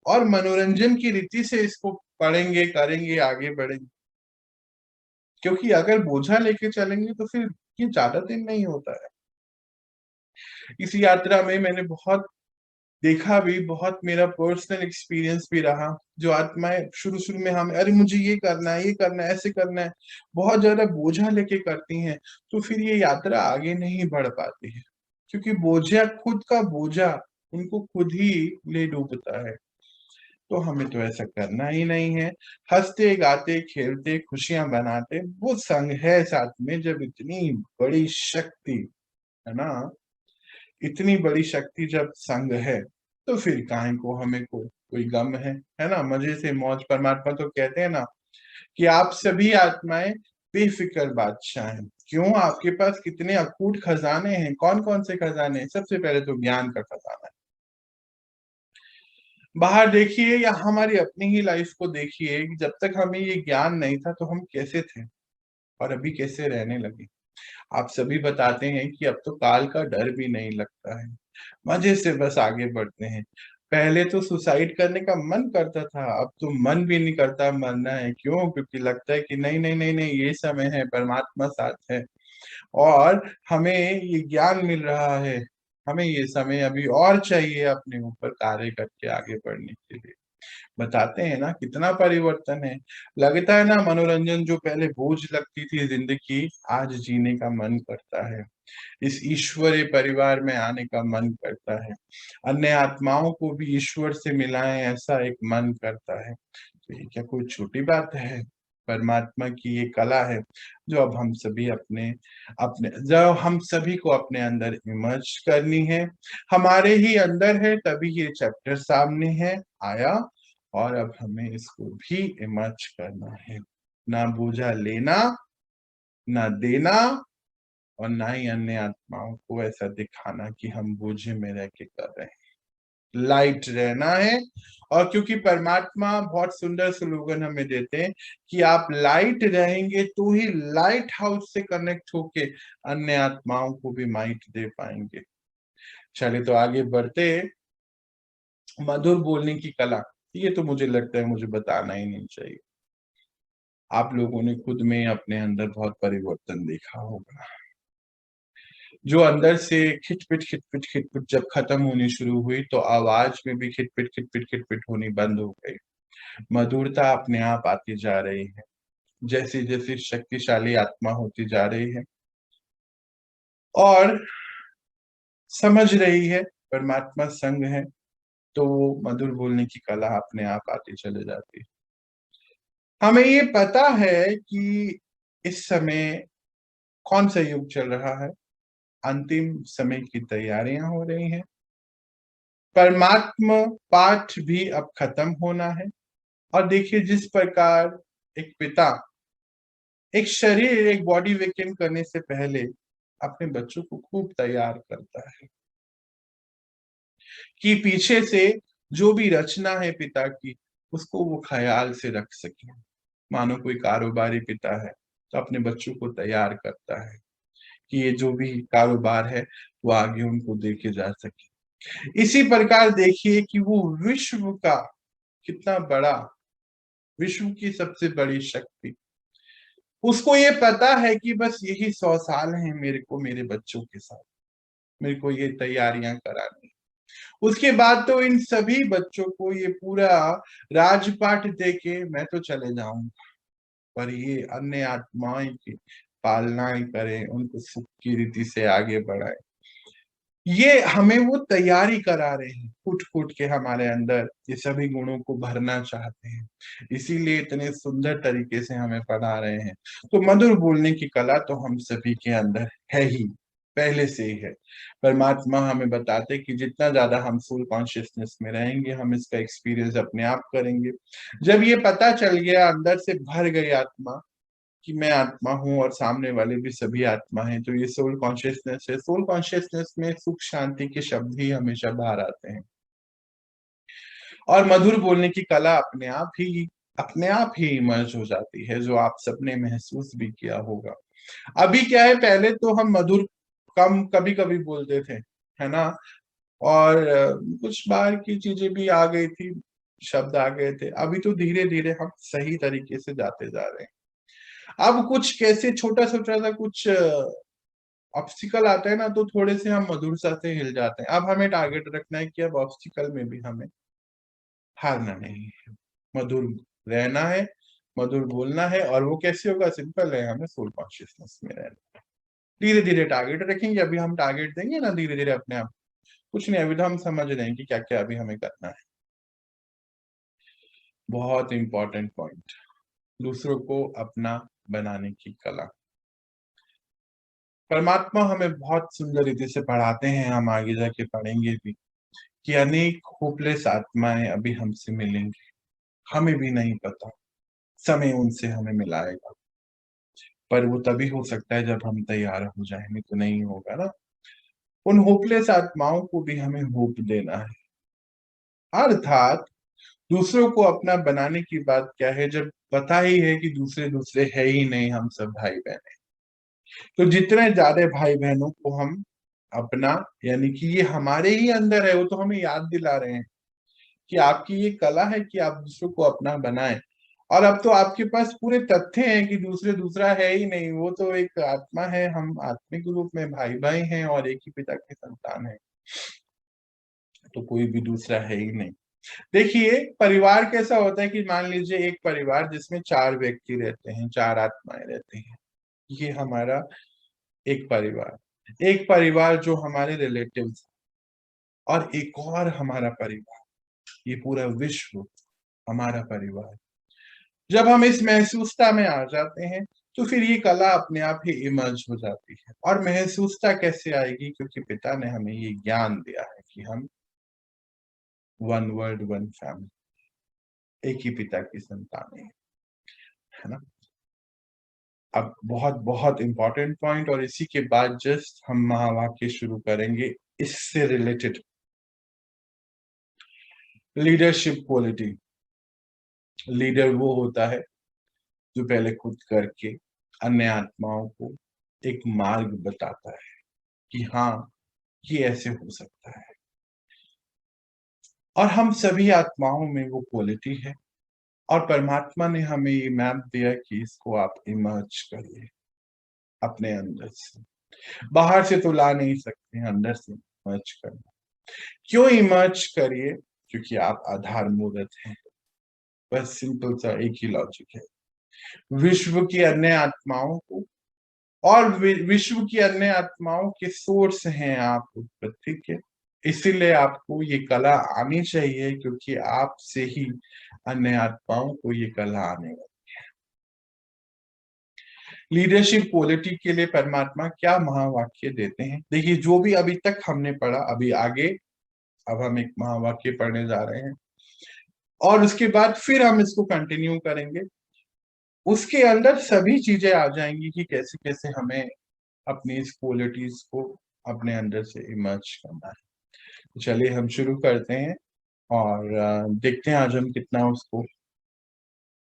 और मनोरंजन की रीति से इसको पढ़ेंगे, करेंगे, आगे बढ़ेंगे। क्योंकि अगर बोझा लेके चलेंगे तो फिर ये ज्यादा दिन नहीं होता है। इस यात्रा में मैंने बहुत देखा भी, बहुत मेरा पर्सनल एक्सपीरियंस भी रहा। जो आत्माएं शुरू शुरू में हमें अरे मुझे ये करना है, ये करना है, ऐसे करना है, बहुत ज्यादा बोझा लेके करती हैं, तो फिर ये यात्रा आगे नहीं बढ़ पाती है, क्योंकि बोझा, खुद का बोझा उनको खुद ही ले डूबता है। तो हमें तो ऐसा करना ही नहीं है। हंसते गाते खेलते खुशियां बनाते वो संग है साथ में, जब इतनी बड़ी शक्ति है ना, इतनी बड़ी शक्ति जब संग है, तो फिर काहे को हमें कोई गम है ना। मजे से मौज। परमात्मा तो कहते हैं ना कि आप सभी आत्माएं बेफिक्र बादशाह हैं। क्यों? आपके पास कितने अकूट खजाने हैं। कौन कौन से खजाने हैं? सबसे पहले तो ज्ञान का खजाना है। बाहर देखिए या हमारी अपनी ही लाइफ को देखिए, जब तक हमें ये ज्ञान नहीं था तो हम कैसे थे और अभी कैसे रहने लगे। आप सभी बताते हैं कि अब तो काल का डर भी नहीं लगता है, मजे से बस आगे बढ़ते हैं। पहले तो सुसाइड करने का मन करता था, अब तो मन भी नहीं करता मरना है। क्यों? क्योंकि लगता है कि नहीं नहीं नहीं नहीं, ये समय है, परमात्मा साथ है और हमें ये ज्ञान मिल रहा है। हमें ये समय अभी और चाहिए अपने ऊपर कार्य करके आगे बढ़ने के लिए। बताते हैं ना कितना परिवर्तन है। लगता है ना मनोरंजन जो पहले बोझ लगती थी जिंदगी, आज जीने का मन करता है। इस ईश्वरीय परिवार में आने का मन करता है। अन्य आत्माओं को भी ईश्वर से मिलाएं, ऐसा एक मन करता है। तो ये क्या कोई छोटी बात है? परमात्मा की ये कला है जो अब हम सभी अपने अपने जो हम सभी को अपने अंदर इमर्ज करनी है। हमारे ही अंदर है, तभी ये चैप्टर सामने है आया, और अब हमें इसको भी इमर्ज करना है। ना बोझा लेना, ना देना, और ना ही अन्य आत्माओं को ऐसा दिखाना कि हम बोझे में रह के कर रहे हैं। लाइट रहना है। और क्योंकि परमात्मा बहुत सुंदर स्लोगन हमें देते हैं कि आप लाइट रहेंगे तो ही लाइट हाउस से कनेक्ट होके अन्य आत्माओं को भी माइट दे पाएंगे। चलिए तो आगे बढ़ते। मधुर बोलने की कला, ये तो मुझे लगता है मुझे बताना ही नहीं चाहिए। आप लोगों ने खुद में अपने अंदर बहुत परिवर्तन देखा होगा। जो अंदर से खिटपिट खिटपिट खिटपिट जब खत्म होनी शुरू हुई, तो आवाज में भी खिटपिट खिटपिट खिटपिट होनी बंद हो गई। मधुरता अपने आप आती जा रही है, जैसे जैसे शक्तिशाली आत्मा होती जा रही है और समझ रही है परमात्मा संग है, तो वो मधुर बोलने की कला अपने आप आती चले जाती है। हमें ये पता है कि इस समय कौन सा युग चल रहा है। अंतिम समय की तैयारियां हो रही हैं। परमात्मा पाठ भी अब खत्म होना है। और देखिए जिस प्रकार एक पिता एक शरीर, एक बॉडी वेकेंट करने से पहले अपने बच्चों को खूब तैयार करता है कि पीछे से जो भी रचना है पिता की, उसको वो ख्याल से रख सके। मानो कोई कारोबारी पिता है तो अपने बच्चों को तैयार करता है कि ये जो भी कारोबार है वो आगे उनको देके जा सके। इसी प्रकार देखिए कि वो विश्व का कितना बड़ा, विश्व की सबसे बड़ी शक्ति, उसको ये पता है कि बस यही 100 साल है मेरे को मेरे बच्चों के साथ, मेरे को ये तैयारियां करानी। उसके बाद तो इन सभी बच्चों को ये पूरा राजपाट देके मैं तो चले जाऊंगा, पर ये अन्य आत्माएं की पालना ही करें, उनको सुख की रीति से आगे बढ़ाए। ये हमें वो तैयारी करा रहे हैं, फूट फूट के हमारे अंदर ये सभी गुणों को भरना चाहते हैं, इसीलिए इतने सुंदर तरीके से हमें पढ़ा रहे हैं। तो मधुर बोलने की कला तो हम सभी के अंदर है ही, पहले से ही है। परमात्मा हमें बताते कि जितना ज्यादा हम सोल कॉन्शियसनेस में रहेंगे, हम इसका एक्सपीरियंस अपने आप करेंगे। जब ये पता चल गया, अंदर से भर गई आत्मा कि मैं आत्मा हूं और सामने वाले भी सभी आत्मा हैं, तो ये सोल कॉन्शियसनेस है। सोल कॉन्शियसनेस में सुख शांति के शब्द ही हमेशा बाहर आते हैं। और मधुर बोलने की कला अपने आप ही इमर्ज हो जाती है, जो आप सबने महसूस भी किया होगा। अभी क्या है, पहले तो हम मधुर कम कभी कभी बोलते थे, है ना। और कुछ बाहर की चीजें भी आ गई थी, शब्द आ गए थे। अभी तो धीरे धीरे हम सही तरीके से जाते जा रहे हैं। अब कुछ कैसे छोटा छोटा सा कुछ ऑब्स्टिकल आता है ना, तो थोड़े से हम मधुरता से हिल जाते हैं। अब हमें टारगेट रखना है कि अब ऑब्स्टिकल में भी हमें हारना नहीं है, मधुर रहना है, मधुर बोलना है। और वो कैसे होगा? सिंपल है, हमें सोल कॉन्शियसनेस में रहना। धीरे धीरे टारगेट रखेंगे, अभी हम टारगेट देंगे ना धीरे धीरे अपने आप, कुछ नहीं, अभी तो हम समझ रहे हैं कि क्या क्या अभी हमें करना है। बहुत इंपॉर्टेंट पॉइंट, दूसरों को अपना बनाने की कला। परमात्मा हमें बहुत सुंदर रीति से पढ़ाते हैं, हम आगे जाके पढ़ेंगे भी, कि अनेक होपलेस आत्माएं अभी हमसे मिलेंगे, हमें भी नहीं पता समय उनसे हमें मिलाएगा, पर वो तभी हो सकता है जब हम तैयार हो जाए, नहीं तो नहीं होगा ना। उन होपलेस आत्माओं को भी हमें होप देना है। अर्थात दूसरों को अपना बनाने की बात क्या है, जब पता ही है कि दूसरे दूसरे है ही नहीं, हम सब भाई बहन हैं, तो जितने ज्यादा भाई बहनों को हम अपना, यानी कि ये हमारे ही अंदर है, वो तो हमें याद दिला रहे हैं कि आपकी ये कला है कि आप दूसरों को अपना बनाएं। और अब तो आपके पास पूरे तथ्य हैं कि दूसरे दूसरा है ही नहीं, वो तो एक आत्मा है, हम आत्मिक रूप में भाई भाई हैं और एक ही पिता के संतान हैं, तो कोई भी दूसरा है ही नहीं। देखिए परिवार कैसा होता है कि मान लीजिए एक परिवार जिसमें 4 व्यक्ति रहते हैं, 4 आत्माएं रहती हैं, ये हमारा एक परिवार। एक परिवार जो हमारे रिलेटिव्स, और एक और हमारा परिवार, ये पूरा विश्व हमारा परिवार। जब हम इस महसूसता में आ जाते हैं तो फिर ये कला अपने आप ही इमर्ज हो जाती है। और महसूसता कैसे आएगी? क्योंकि पिता ने हमें ये ज्ञान दिया है कि हम वन वर्ल्ड वन फैमिली, एक ही पिता की संतान है ना। अब बहुत बहुत इंपॉर्टेंट पॉइंट, और इसी के बाद जस्ट हम महावाक्य शुरू करेंगे इससे रिलेटेड। Leadership quality. लीडर वो होता है जो पहले खुद करके अन्य आत्माओं को एक मार्ग बताता है कि हाँ ये ऐसे हो सकता है। और हम सभी आत्माओं में वो क्वालिटी है, और परमात्मा ने हमें ये मैप दिया कि इसको आप इमर्ज करिए अपने अंदर से। बाहर से तो ला नहीं सकते हैं, अंदर से इमर्ज करना। क्यों इमर्ज करिए? क्योंकि आप आधार मूर्त हैं, बस सिंपल सा एक ही लॉजिक है। विश्व की अन्य आत्माओं को, और विश्व की अन्य आत्माओं के सोर्स हैं आप उत्पत्ति के, इसीलिए आपको ये कला आनी चाहिए, क्योंकि आपसे ही अन्य आत्माओं को ये कला आने वाली। लीडरशिप क्वालिटी के लिए परमात्मा क्या महावाक्य देते हैं? देखिए जो भी अभी तक हमने पढ़ा, अभी आगे अब हम एक महावाक्य पढ़ने जा रहे हैं, और उसके बाद फिर हम इसको कंटिन्यू करेंगे। उसके अंदर सभी चीजें आ जाएंगी कि कैसे कैसे हमें अपनी इस क्वालिटीज को अपने अंदर से इमर्ज करना है। चलिए हम शुरू करते हैं, और देखते हैं आज हम कितना उसको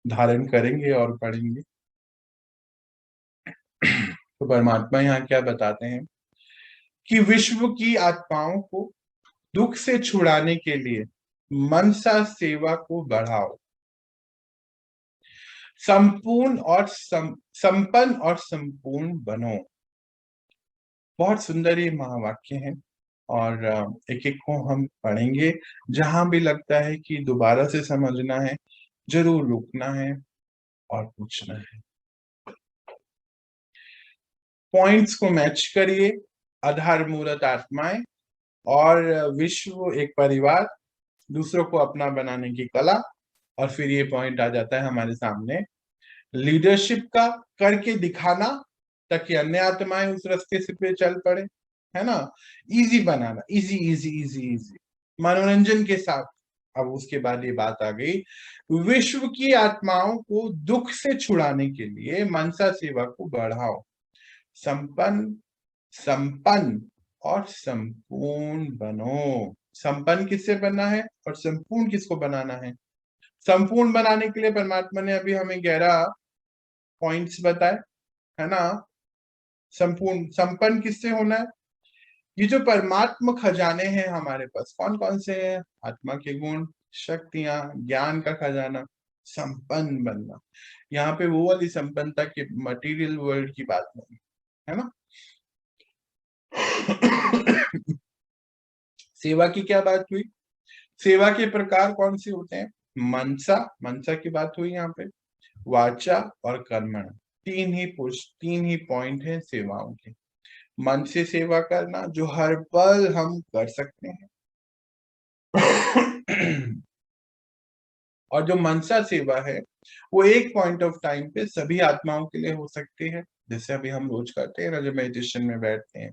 धारण करेंगे और पढ़ेंगे। तो परमात्मा यहाँ क्या बताते हैं कि विश्व की आत्माओं को दुख से छुड़ाने के लिए मनसा सेवा को बढ़ाओ, संपूर्ण और संपन्न और संपूर्ण बनो। बहुत सुंदर ये महावाक्य है, और एक एक को हम पढ़ेंगे। जहां भी लगता है कि दोबारा से समझना है, जरूर रुकना है और पूछना है। पॉइंट्स को मैच करिए। आधार मूर्त आत्माएं और विश्व एक परिवार, दूसरों को अपना बनाने की कला, और फिर ये पॉइंट आ जाता है हमारे सामने लीडरशिप का करके दिखाना, ताकि अन्य आत्माएं उस रास्ते से पे चल पड़े, है ना। इजी बनाना, इजी इजी इजी इजी, मनोरंजन के साथ। अब उसके बाद ये बात आ गई, विश्व की आत्माओं को दुख से छुड़ाने के लिए मनसा सेवा को बढ़ाओ, संपन्न संपन्न और संपूर्ण बनो। संपन्न किससे बनना है और संपूर्ण किसको बनाना है? संपूर्ण बनाने के लिए परमात्मा ने अभी हमें 11 पॉइंट्स बताए, है ना। संपूर्ण संपन्न किससे होना है? ये जो परमात्मा खजाने हैं हमारे पास, कौन कौन से हैं? आत्मा के गुण, शक्तियां, ज्ञान का खजाना, संपन्न बनना। यहाँ पे वो वाली संपन्नता की मटेरियल वर्ल्ड की बात नहीं है ना। सेवा की क्या बात हुई? सेवा के प्रकार कौन से होते हैं? मनसा, मनसा की बात हुई यहाँ पे, वाचा और कर्मण, तीन ही पॉइंट है सेवाओं के। मन से सेवा करना जो हर पल हम कर सकते हैं और जो मनसा सेवा है वो एक पॉइंट ऑफ टाइम पे सभी आत्माओं के लिए हो सकती है। जैसे अभी हम रोज करते हैं ना, जब मेडिटेशन में बैठते हैं,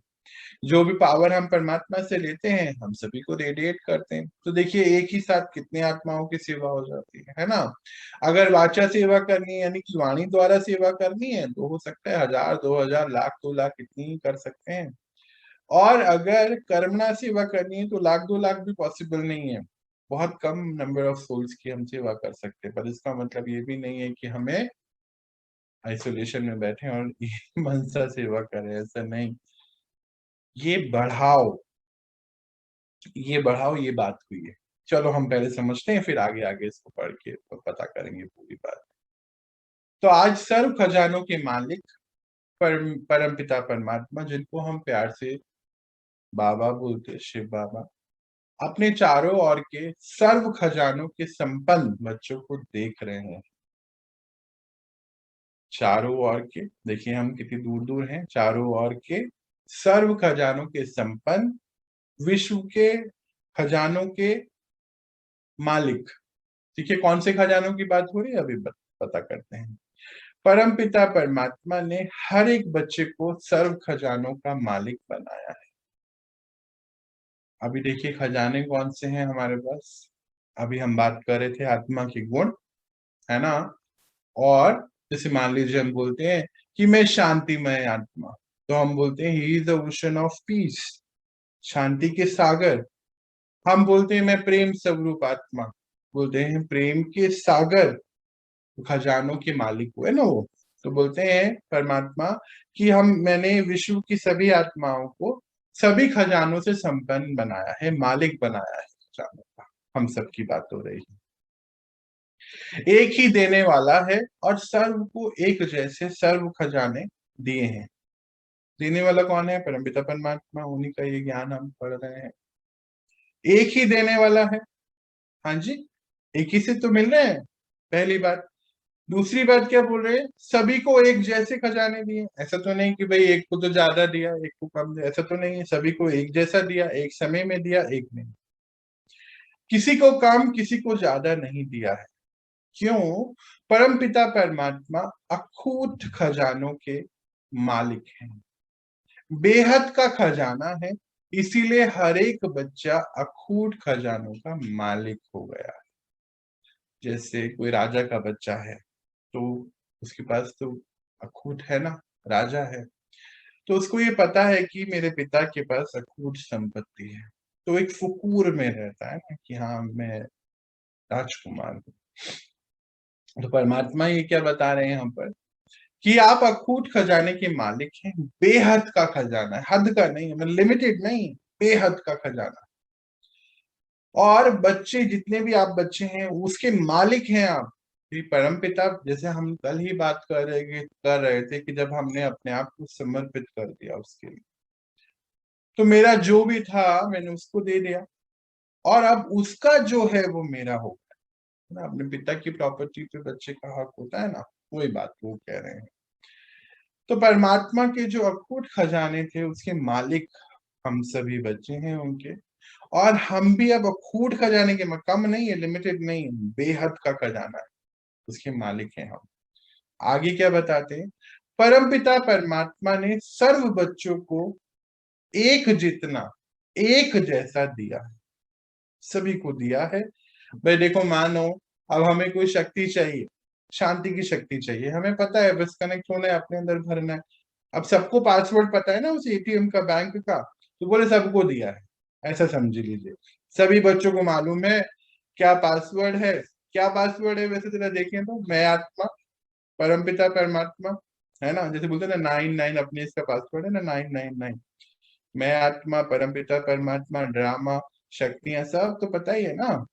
जो भी पावर हम परमात्मा से लेते हैं हम सभी को रेडिएट करते हैं। तो देखिए एक ही साथ कितने आत्माओं की सेवा हो जाती है ना। अगर वाचा सेवा करनी है यानी कि वाणी द्वारा सेवा करनी है तो हो सकता है 1000, 2000, लाख, 2 लाख इतनी ही कर सकते हैं। और अगर कर्मणा सेवा करनी है तो लाख 2 लाख भी पॉसिबल नहीं है। बहुत कम नंबर ऑफ सोल्स की हम सेवा कर सकते हैं, पर इसका मतलब ये भी नहीं है कि हमें आइसोलेशन में बैठे और मनसा सेवा करें, ऐसा नहीं। ये बढ़ाओ, ये बढ़ाओ, ये बात हुई है। चलो हम पहले समझते हैं, फिर आगे आगे इसको पढ़ के तो पता करेंगे पूरी बात। तो आज सर्व खजानों के मालिक परम पिता परमात्मा, जिनको हम प्यार से बाबा बोलते, शिव बाबा, अपने चारों ओर के सर्व खजानों के संपन्न बच्चों को देख रहे हैं। चारों ओर के, देखिए हम कितनी दूर दूर हैं, चारों ओर के सर्व खजानों के संपन्न, विश्व के खजानों के मालिक। ठीक है, कौन से खजानों की बात हो रही है अभी पता करते हैं। परम पिता परमात्मा ने हर एक बच्चे को सर्व खजानों का मालिक बनाया है। अभी देखिए खजाने कौन से हैं हमारे पास। अभी हम बात कर रहे थे आत्मा के गुण, है ना। और जैसे मान लीजिए हम बोलते हैं कि मैं शांतिमय आत्मा, तो हम बोलते हैं he is the ocean of peace, शांति के सागर। हम बोलते हैं मैं प्रेम स्वरूप आत्मा, बोलते हैं प्रेम के सागर, खजानों के मालिक हुए ना वो। तो बोलते हैं परमात्मा कि मैंने विश्व की सभी आत्माओं को सभी खजानों से संपन्न बनाया है, मालिक बनाया है खजानों का। हम सब की बात हो रही है। एक ही देने वाला है और सर्व को एक जैसे सर्व खजाने दिए हैं। देने वाला कौन है? परमपिता परमात्मा, उन्हीं का ये ज्ञान हम पढ़ रहे हैं। एक ही देने वाला है, हाँ जी, एक ही से तो मिल रहे हैं, पहली बात। दूसरी बात क्या बोल रहे हैं? सभी को एक जैसे खजाने दिए। ऐसा तो नहीं कि भाई एक को तो ज्यादा दिया एक को कम दिया, ऐसा तो नहीं है। सभी को एक जैसा दिया, एक समय में दिया, एक नहीं। किसी को कम किसी को ज्यादा नहीं दिया है। क्यों? परमपिता परमात्मा अखूट खजानों के मालिक हैं, बेहद का खजाना है, इसीलिए हर एक बच्चा अखूट खजानों का मालिक हो गया है। जैसे कोई राजा का बच्चा है तो उसके पास तो अखूट है ना, राजा है, तो उसको ये पता है कि मेरे पिता के पास अखूट संपत्ति है, तो एक फुकूर में रहता है ना कि हाँ मैं राजकुमार हूँ। तो परमात्मा ये क्या बता रहे हैं यहाँ पर कि आप अखूट खजाने के मालिक हैं, बेहद का खजाना है, हद का नहीं, मतलब लिमिटेड नहीं, बेहद का खजाना। और बच्चे जितने भी आप बच्चे हैं उसके मालिक हैं आप। परम पिता, जैसे हम कल ही बात कर रहे थे कि जब हमने अपने आप को समर्पित कर दिया उसके लिए, तो मेरा जो भी था मैंने उसको दे दिया और अब उसका जो है वो मेरा हो गया ना। अपने पिता की प्रॉपर्टी पे बच्चे का हक होता है ना, वही बात वो कह रहे हैं। तो परमात्मा के जो अखूट खजाने थे उसके मालिक हम सभी बच्चे हैं उनके। और हम भी अब अखूट खजाने के, कम नहीं है, लिमिटेड नहीं है, बेहद का खजाना है, उसके मालिक हैं हम। आगे क्या बताते हैं? परमपिता परमात्मा ने सर्व बच्चों को एक जितना, एक जैसा दिया है, सभी को दिया है। भाई देखो मानो अब हमें कोई शक्ति चाहिए, शांति की शक्ति चाहिए, हमें पता है बस कनेक्ट होना है, अपने अंदर भरना है। अब सबको पासवर्ड पता है ना उस एटीएम का, बैंक का, तो बोले सबको दिया है, ऐसा समझ लीजिए। सभी बच्चों को मालूम है क्या पासवर्ड है। क्या पासवर्ड है वैसे जरा देखें तो? मैं आत्मा, परमपिता परमात्मा, है ना। जैसे बोलते हैं ना 99 अपने इसका पासवर्ड है ना, 999। मैं आत्मा, परमपिता परमात्मा, ड्रामा, शक्तियां, सब तो पता ही है ना।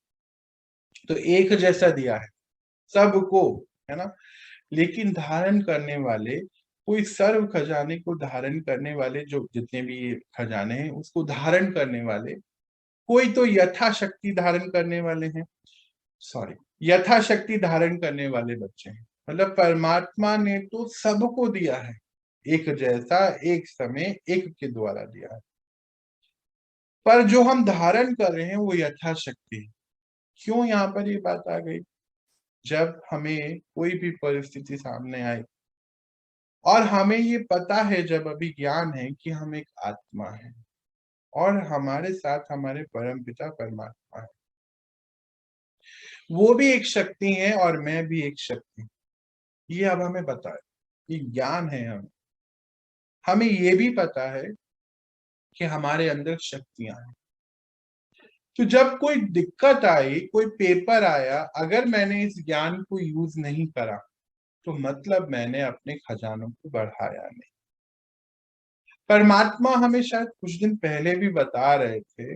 तो एक जैसा दिया है, सबको, है ना। लेकिन धारण करने वाले, कोई सर्व खजाने को धारण करने वाले, जो जितने भी ये खजाने हैं उसको धारण करने वाले, कोई तो यथाशक्ति धारण करने वाले हैं, सॉरी, यथाशक्ति धारण करने वाले बच्चे हैं। मतलब परमात्मा ने तो सबको दिया है, एक जैसा, एक समय, एक के द्वारा दिया है, पर जो हम धारण कर रहे हैं वो यथाशक्ति है। क्यों यहाँ पर ये बात आ गई? जब हमें कोई भी परिस्थिति सामने आए और हमें ये पता है, जब अभी ज्ञान है कि हम एक आत्मा है और हमारे साथ हमारे परम पिता परमात्मा है, वो भी एक शक्ति है और मैं भी एक शक्ति, ये अब हमें पता है, ये ज्ञान है। हमें ये भी पता है कि हमारे अंदर शक्तियां हैं। तो जब कोई दिक्कत आई, कोई पेपर आया, अगर मैंने इस ज्ञान को यूज नहीं करा तो मतलब मैंने अपने खजानों को बढ़ाया नहीं। परमात्मा हमें शायद कुछ दिन पहले भी बता रहे थे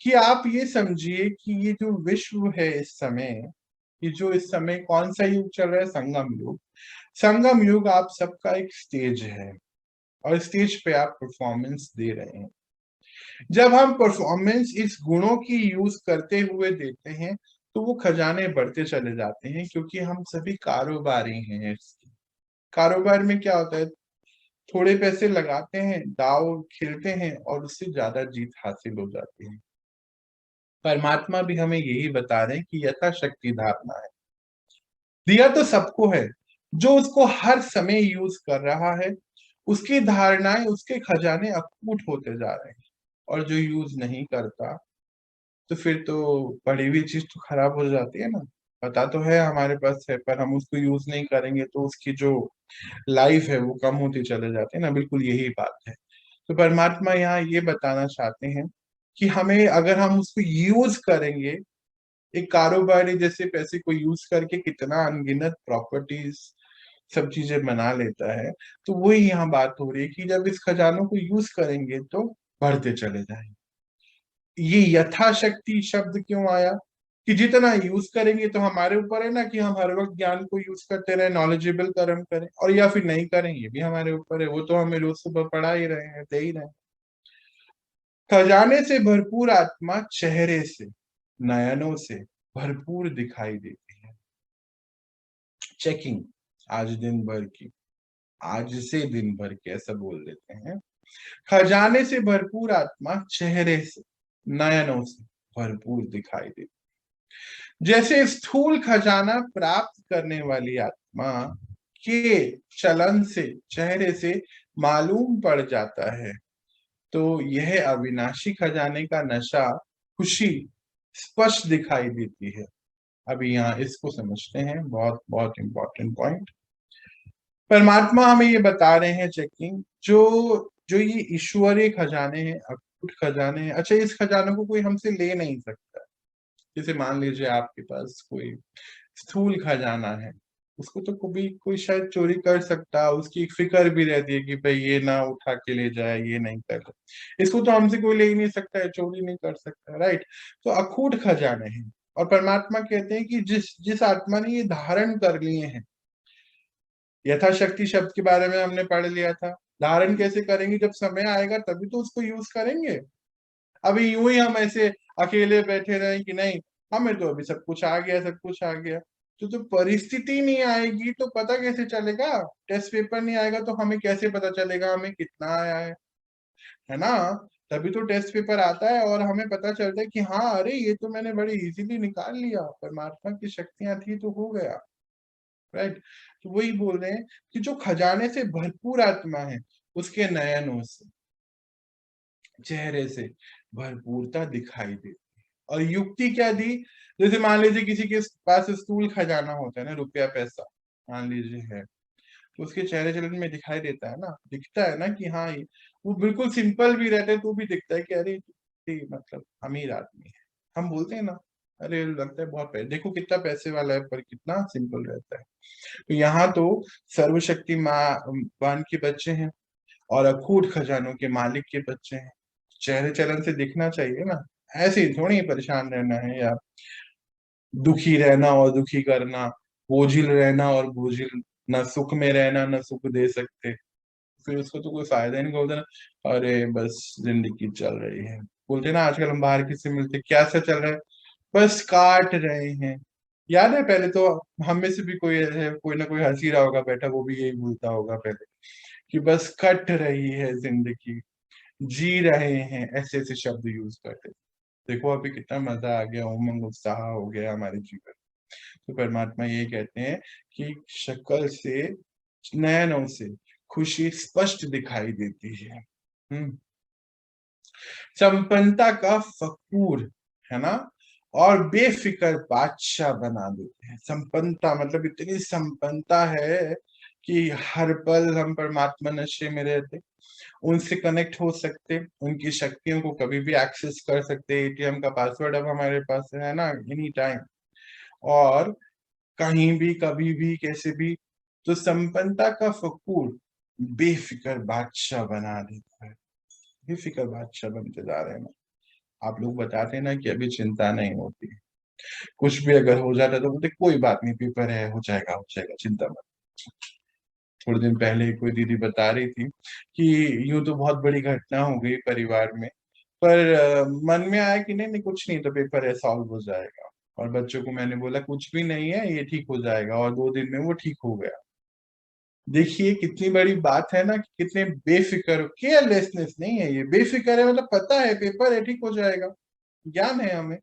कि आप ये समझिए कि ये जो विश्व है इस समय, ये जो इस समय कौन सा युग चल रहा है, संगम युग। संगम युग आप सबका एक स्टेज है और स्टेज पे आप परफॉर्मेंस दे रहे हैं। जब हम परफॉर्मेंस इस गुणों की यूज करते हुए देते हैं तो वो खजाने बढ़ते चले जाते हैं, क्योंकि हम सभी कारोबारी हैं। कारोबार में क्या होता है, थोड़े पैसे लगाते हैं, दाव खेलते हैं और उससे ज्यादा जीत हासिल हो जाती है। परमात्मा भी हमें यही बता रहे हैं कि यथाशक्ति धारणा है, दिया तो सबको है, जो उसको हर समय यूज कर रहा है उसकी धारणाएं, उसके खजाने अकूट होते जा रहे हैं। और जो यूज नहीं करता तो फिर तो पड़ी हुई चीज तो खराब हो जाती है ना। पता तो है हमारे पास है, पर हम उसको यूज नहीं करेंगे तो उसकी जो लाइफ है वो कम होती चले जाती है ना। बिल्कुल यही बात है। तो परमात्मा यहाँ ये बताना चाहते हैं कि हमें, अगर हम उसको यूज करेंगे, एक कारोबारी जैसे पैसे को यूज करके कितना अनगिनत प्रॉपर्टीज, सब चीजें बना लेता है, तो वही यहाँ बात हो रही है कि जब इस खजानों को यूज करेंगे तो बढ़ते चले जाएंगे। ये यथाशक्ति शब्द क्यों आया? कि जितना यूज करेंगे तो हमारे ऊपर है ना, कि हम हर वक्त ज्ञान को यूज करते रहे, नॉलेजेबल कर्म करें, और या फिर नहीं करें, ये भी हमारे ऊपर है। वो तो हमें रोज सुबह पढ़ा ही रहे हैं, दे ही रहे हैं। खजाने से भरपूर आत्मा चेहरे से, नयनों से भरपूर दिखाई देती है। चेकिंग आज दिन भर की, आज से दिन भर की, ऐसा बोल देते हैं। खजाने से भरपूर आत्मा चेहरे से, नयनों से भरपूर दिखाई देती, जैसे स्थूल खजाना प्राप्त करने वाली आत्मा के चलन से, चेहरे से मालूम पड़ जाता है। तो यह अविनाशी खजाने का नशा, खुशी स्पष्ट दिखाई देती है। अभी यहाँ इसको समझते हैं, बहुत बहुत इंपॉर्टेंट पॉइंट। परमात्मा हमें ये बता रहे हैं, चेकिंग, जो जो ये ईश्वरीय खजाने हैं, अकूट खजाने हैं। अच्छा, इस खजानों को कोई हमसे ले नहीं सकता। जैसे मान लीजिए आपके पास कोई स्थूल खजाना है, उसको तो कभी कोई शायद चोरी कर सकता, उसकी एक फिक्र भी रहती है कि भाई ये ना उठा के ले जाए, ये नहीं कर, इसको तो हमसे कोई ले ही नहीं सकता है, चोरी नहीं कर सकता, राइट। तो अखूट खजाने हैं। और परमात्मा कहते हैं कि जिस जिस आत्मा ने ये धारण कर लिए हैं, यथाशक्ति शब्द के बारे में हमने पढ़ लिया था, धारण कैसे करेंगे, जब समय आएगा तभी तो उसको यूज करेंगे। अभी यूं ही हम ऐसे अकेले बैठे रहे कि नहीं, हमें तो अभी सब कुछ आ गया, सब कुछ आ गया, तो परिस्थिति नहीं आएगी तो पता कैसे चलेगा? टेस्ट पेपर नहीं आएगा तो हमें कैसे पता चलेगा हमें कितना आया है ना। तभी तो टेस्ट पेपर आता है और हमें पता चलता है कि हाँ, अरे ये तो मैंने बड़े इजीली निकाल लिया, परमात्मा की शक्तियां थी तो हो गया, राइट। तो वही बोल रहे हैं कि जो खजाने से भरपूर आत्मा है, उसके नयनों से, चेहरे से भरपूरता दिखाई देती है। और युक्ति क्या दी? जैसे मान लीजिए किसी के पास स्थूल खजाना होता है ना, रुपया पैसा मान लीजिए है, तो उसके चेहरे चलन में दिखाई देता है ना, दिखता है ना कि हाँ, वो बिल्कुल सिंपल भी रहते हैं तो भी दिखता है कि अरे ये मतलब अमीर आदमी है। हम बोलते हैं ना, अरे लगता है बहुत पैसे, देखो कितना पैसे वाला है, पर कितना सिंपल रहता है। तो यहाँ तो सर्वशक्तिमान के बच्चे हैं और अखूट खजानों के मालिक के बच्चे हैं। चेहरे चलन से दिखना चाहिए ना, ऐसे ही थोड़ी परेशान रहना है या दुखी रहना और दुखी करना, बोझिल रहना और बोझिल, ना सुख में रहना ना सुख दे सकते, फिर उसको तो कोई फायदा ही नहीं। बोलते ना, अरे बस जिंदगी चल रही है। बोलते ना आजकल हम बाहर किसी मिलते, क्या सा चल रहा है, बस काट रहे हैं। याद है पहले तो हम में से भी कोई है, कोई ना कोई हंसी रहा होगा बैठा, वो भी यही बोलता होगा पहले कि बस कट रही है जिंदगी, जी रहे हैं, ऐसे ऐसे शब्द यूज करते। देखो अभी कितना मजा आ गया, उमंग उत्साह हो गया हमारे जीवन। तो परमात्मा ये कहते हैं कि शक्ल से, नयनों से खुशी स्पष्ट दिखाई देती है। संपन्नता का फकूर, है ना, और बेफिक्र बादशाह बना देते हैं। संपन्नता मतलब इतनी संपन्नता है कि हर पल हम परमात्मा नशे में रहते, उनसे कनेक्ट हो सकते, उनकी शक्तियों को कभी भी एक्सेस कर सकते। एटीएम का पासवर्ड अब हमारे पास है ना, एनी टाइम, और कहीं भी कभी भी कैसे भी। तो संपन्नता का फकूर बेफिक्र बादशाह बना देता है। बेफिक्र बादशाह बनते जा रहे हैं। आप लोग बताते हैं ना कि अभी चिंता नहीं होती, कुछ भी अगर हो जाता है तो बोलते कोई बात नहीं, पेपर है, हो जाएगा, चिंता मत। थोड़े दिन पहले कोई दीदी बता रही थी कि यूं तो बहुत बड़ी घटना हो गई परिवार में, पर मन में आया कि नहीं नहीं कुछ नहीं, तो पेपर है, सॉल्व हो जाएगा। और बच्चों को मैंने बोला कुछ भी नहीं है, ये ठीक हो जाएगा, और 2 दिन में वो ठीक हो गया। देखिए कितनी बड़ी बात है ना, कि कितने बेफिक्र, केयरलेसनेस नहीं है, ये बेफिक्र है, मतलब पता है पेपर है, ठीक हो जाएगा, ज्ञान है हमें।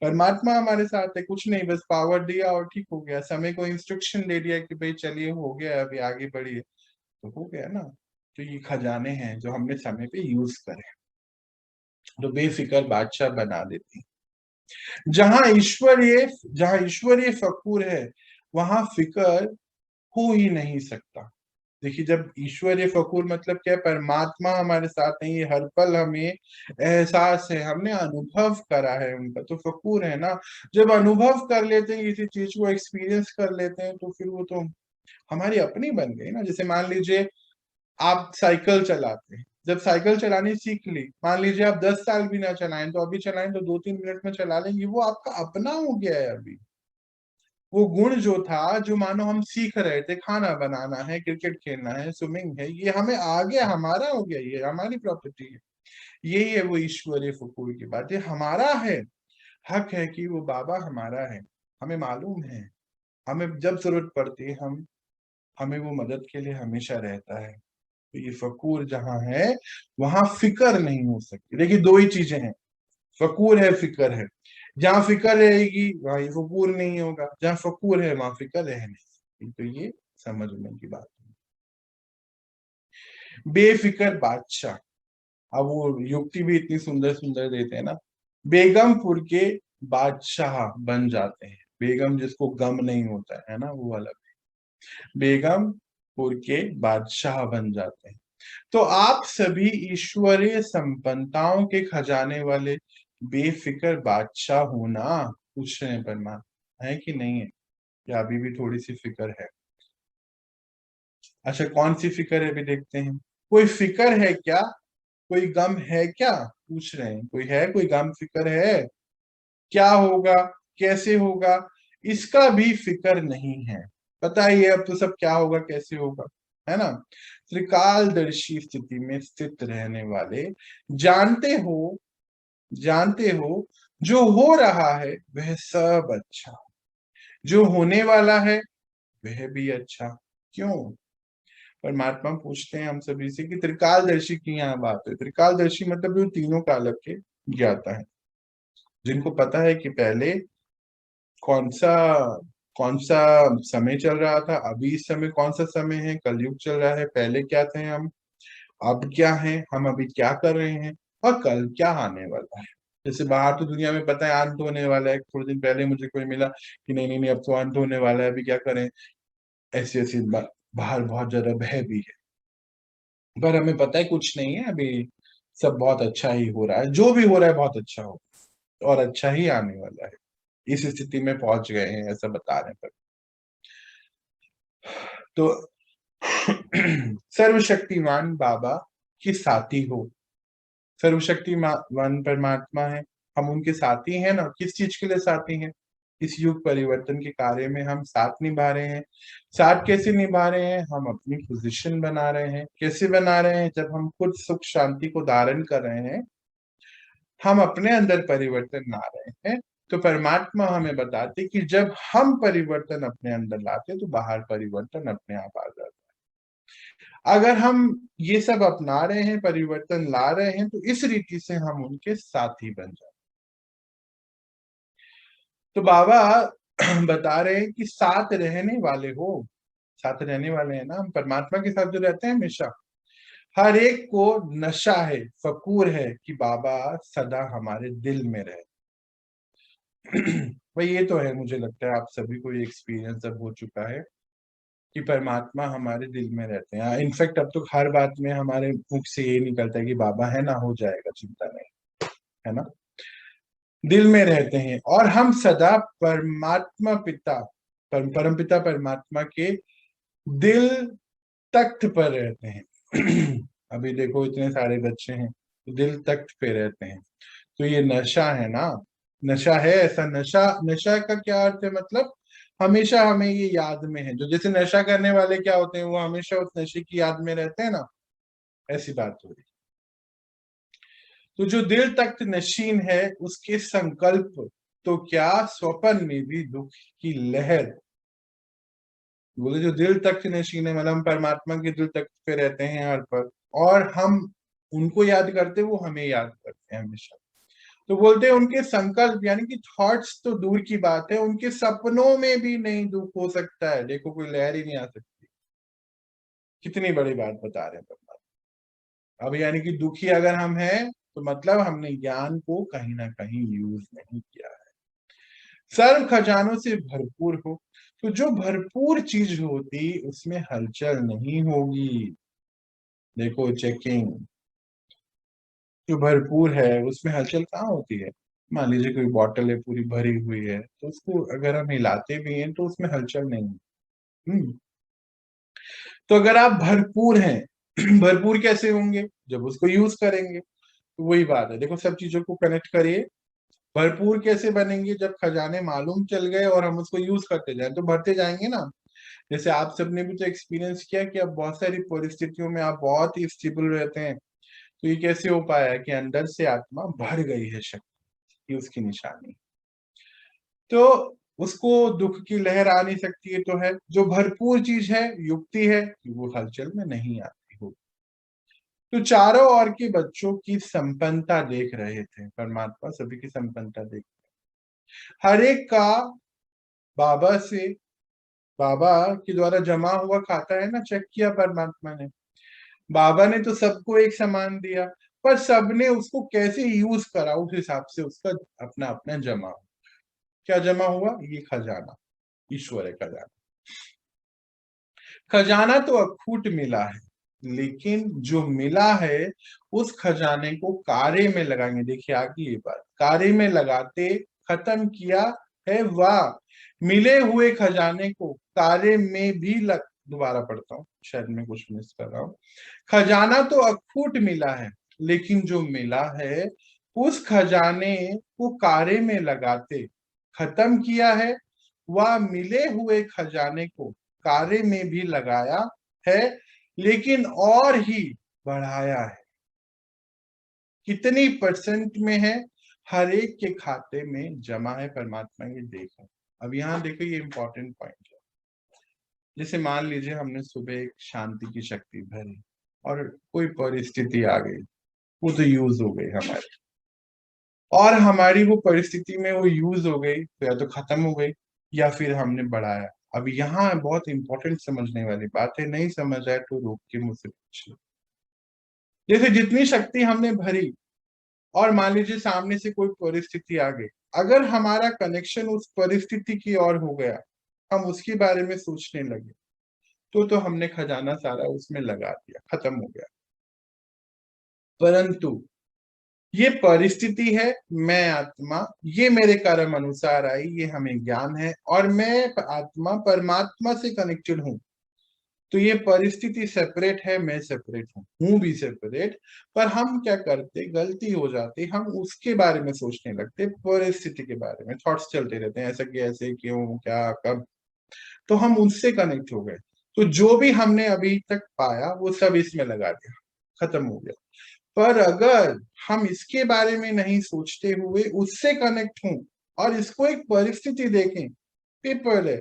परमात्मा हमारे साथ है, कुछ नहीं, बस पावर दिया और ठीक हो गया। समय को इंस्ट्रक्शन दे दिया कि भाई चलिए हो गया, अभी आगे बढ़िए, तो हो गया ना। तो ये खजाने हैं जो हमने समय पे यूज करे, तो बेफिक्र बादशाह बना देती। जहां ईश्वरीय फकूर है, वहां फिक्र हो ही नहीं सकता। देखिए जब ईश्वरीय फकूर मतलब क्या है, परमात्मा हमारे साथ नहीं है, हर पल हमें एहसास है, हमने अनुभव करा है उनका, तो फकूर है ना। जब अनुभव कर लेते हैं किसी चीज को, एक्सपीरियंस कर लेते हैं, तो फिर वो तो हमारी अपनी बन गई ना। जैसे मान लीजिए आप साइकिल चलाते हैं, जब साइकिल चलानी सीख ली, मान लीजिए आप 10 साल भी ना चलाएं, तो अभी चलाएं तो 2-3 मिनट में चला लेंगे, वो आपका अपना हो गया है अभी। वो गुण जो था, जो मानो हम सीख रहे थे, खाना बनाना है, क्रिकेट खेलना है, स्विमिंग है, ये हमें आ गया, हमारा हो गया, ये हमारी प्रॉपर्टी है। यही है वो ईश्वरीय फकूर की बात, ये हमारा है, हक है कि वो बाबा हमारा है, हमें मालूम है, हमें जब जरूरत पड़ती है हम, हमें वो मदद के लिए हमेशा रहता है। तो ये फकूर जहां है, वहां फिक्र नहीं हो सकती। देखिए दो ही चीजें हैं, फकूर है, फिक्र है। जहां फिक्र रहेगी वहां ये फकूर नहीं होगा, जहां फकूर है वहां फिक्र रह नहीं सकती। तो ये समझने की बात है। बेफिक्र बादशाह, अब वो युक्ति भी इतनी सुंदर सुंदर देते हैं ना। बेगमपुर के बादशाह बन जाते हैं, बेगम जिसको गम नहीं होता है ना, वो वाला। बेगमपुर के बादशाह बन जाते हैं। तो आप सभी ईश्वरीय संपन्नताओं के खजाने वाले बेफिक्र बादशाह होना, पूछ रहे हैं परमात्मा, है कि नहीं है, या अभी भी थोड़ी सी फिक्र है? अच्छा कौन सी फिक्र है अभी देखते हैं। कोई फिक्र है क्या, कोई गम है क्या, पूछ रहे हैं, कोई है, कोई गम फिक्र है, क्या होगा, कैसे होगा, इसका भी फिक्र नहीं है। पता ही है अब तो सब क्या होगा कैसे होगा, है ना। त्रिकालदर्शी स्थिति में स्थित रहने वाले जानते हो जो हो रहा है वह सब अच्छा, जो होने वाला है वह भी अच्छा। क्यों? परमात्मा पूछते हैं हम सभी से कि त्रिकालदर्शी की यहाँ बात है। त्रिकालदर्शी मतलब जो तीनों कालक के ज्ञाता है, जिनको पता है कि पहले कौन सा कौन सा समय चल रहा था, अभी इस समय कौन सा समय है, कलयुग चल रहा है, पहले क्या थे हम, अब क्या है, हम अभी क्या कर रहे हैं, और कल क्या आने वाला है। जैसे बाहर तो दुनिया में पता है अंत होने वाला है, थोड़े दिन पहले मुझे कोई मिला कि नहीं नहीं नहीं अब तो अंत होने वाला है, अभी क्या करें, ऐसी ऐसी बाहर बहुत ज्यादा भय भी है। पर हमें पता है कुछ नहीं है अभी, सब बहुत अच्छा ही हो रहा है, जो भी हो रहा है बहुत अच्छा हो, और अच्छा ही आने वाला है। इस स्थिति में पहुंच गए हैं ऐसा बता रहे हैं। तो सर्वशक्तिमान बाबा की साथी हो, सर्वशक्तिमान परमात्मा है, हम उनके साथी हैं ना। किस चीज के लिए साथी हैं? इस युग परिवर्तन के कार्य में हम साथ निभा रहे हैं। साथ कैसे निभा रहे हैं? हम अपनी पोजीशन बना रहे हैं। कैसे बना रहे हैं? जब हम खुद सुख शांति को धारण कर रहे हैं, हम अपने अंदर परिवर्तन ला रहे हैं, तो परमात्मा हमें बताते कि जब हम परिवर्तन अपने अंदर लाते तो बाहर परिवर्तन अपने आप आ जाता है। अगर हम ये सब अपना रहे हैं, परिवर्तन ला रहे हैं, तो इस रीति से हम उनके साथी बन जाते। तो बाबा बता रहे हैं कि साथ रहने वाले हो, साथ रहने वाले हैं ना, हम परमात्मा के साथ जो रहते हैं हमेशा, हर एक को नशा है, फकूर है कि बाबा सदा हमारे दिल में रहे। भाई ये तो है, मुझे लगता है आप सभी को ये एक्सपीरियंस अब हो चुका है कि परमात्मा हमारे दिल में रहते हैं। इनफैक्ट अब तो हर बात में हमारे मुख से ये निकलता है कि बाबा है ना, हो जाएगा, चिंता नहीं, है ना, दिल में रहते हैं। और हम सदा परमात्मा पिता, परम पिता परमात्मा के दिल तख्त पर रहते हैं। अभी देखो इतने सारे बच्चे हैं, दिल तख्त पे रहते हैं, तो ये नशा है ना, नशा है ऐसा। नशा, नशा का क्या अर्थ है? मतलब हमेशा हमें ये याद में है। जो जैसे नशा करने वाले क्या होते हैं, वो हमेशा उस नशे की याद में रहते हैं ना, ऐसी बात हो रही। तो जो दिल तख्त नशीन है, उसके संकल्प तो क्या स्वप्न में भी दुख की लहर। बोले जो दिल तख्त नशीन है, मतलब हम परमात्मा के दिल तख्त पे रहते हैं हर पल, और हम उनको याद करते, वो हमें याद करते हैं हमेशा। तो बोलते हैं उनके संकल्प, यानी कि थॉट्स तो दूर की बात है, उनके सपनों में भी नहीं दुख हो सकता है। देखो कोई लहर ही नहीं आ सकती। कितनी बड़ी बात बता रहे हैं परमात्मा। अब यानी कि दुखी अगर हम हैं, तो मतलब हमने ज्ञान को कहीं ना कहीं यूज नहीं किया है। सर्व खजानों से भरपूर हो, तो जो भरपूर चीज होती उसमें हलचल नहीं होगी। देखो चेकिंग जो भरपूर है उसमें हलचल कहाँ होती है? मान लीजिए कोई बॉटल है पूरी भरी हुई है, तो उसको अगर हम हिलाते भी हैं तो उसमें हलचल नहीं है। तो अगर आप भरपूर हैं, भरपूर कैसे होंगे? जब उसको यूज करेंगे। तो वही बात है, देखो सब चीजों को कनेक्ट करिए। भरपूर कैसे बनेंगे? जब खजाने मालूम चल गए और हम उसको यूज करते जाए तो भरते जाएंगे ना। जैसे आप सबने भी तो एक्सपीरियंस किया कि अब बहुत सारी परिस्थितियों में आप बहुत ही स्टेबल रहते हैं। तो ये कैसे हो पाया है? कि अंदर से आत्मा भर गई है शक्ति, ये उसकी निशानी। तो उसको दुख की लहर आ नहीं सकती है, तो है जो भरपूर चीज है, युक्ति है कि वो हलचल में नहीं आती हो। तो चारों ओर के बच्चों की संपन्नता देख रहे थे परमात्मा, सभी की संपन्नता देख, हर एक का बाबा से, बाबा के द्वारा जमा हुआ खाता है ना, चेक किया परमात्मा ने। बाबा ने तो सबको एक समान दिया, पर सबने उसको कैसे यूज करा, उस हिसाब से उसका अपना अपना जमा। क्या जमा हुआ? ये खजाना, ईश्वर है खजाना। खजाना तो अखूट मिला है, लेकिन जो मिला है उस खजाने को कार्य में लगाएंगे। देखिए आगे ये बात, कार्य में लगाते खत्म किया है, वाह मिले हुए खजाने को कार्य में भी लग, दोबारा पढ़ता हूँ, शायद मैं कुछ मिस कर रहा हूँ। खजाना तो अखूट मिला है, लेकिन जो मिला है उस खजाने को कार्य में लगाते खत्म किया है, वह मिले हुए खजाने को कार्य में भी लगाया है, लेकिन और ही बढ़ाया है। कितनी परसेंट में है? हर एक के खाते में जमा है परमात्मा, ये देखो। अब यहाँ देखो ये इंपॉर्टेंट पॉइंट है। जैसे मान लीजिए हमने सुबह एक शांति की शक्ति भरी और कोई परिस्थिति आ गई, वो तो यूज हो गई हमारी, और हमारी वो परिस्थिति में वो यूज हो गई, तो या तो खत्म हो गई या फिर हमने बढ़ाया। अब यहाँ बहुत इंपॉर्टेंट समझने वाली बात है, नहीं समझ आए तो रोक के मुझसे पूछिए। जैसे जितनी शक्ति हमने भरी, और मान लीजिए सामने से कोई परिस्थिति आ गई, अगर हमारा कनेक्शन उस परिस्थिति की ओर हो गया, हम उसके बारे में सोचने लगे, तो हमने खजाना सारा उसमें लगा दिया, खत्म हो गया। परंतु ये परिस्थिति है, मैं आत्मा, ये मेरे कर्म अनुसार आई, ये हमें ज्ञान है, और मैं आत्मा परमात्मा से कनेक्टेड हूं। तो ये परिस्थिति सेपरेट है, मैं सेपरेट हूं भी सेपरेट। पर हम क्या करते, गलती हो जाती, हम उसके बारे में सोचने लगते, परिस्थिति के बारे में थॉट्स चलते रहते हैं, ऐसा कैसे, क्यों, क्या, कब। तो हम उससे कनेक्ट हो गए। तो जो भी हमने अभी तक पाया वो सब इसमें लगा दिया, खत्म हो गया। पर अगर हम इसके बारे में नहीं सोचते हुए उससे कनेक्ट हों और इसको एक परिस्थिति देखें, पेपर है,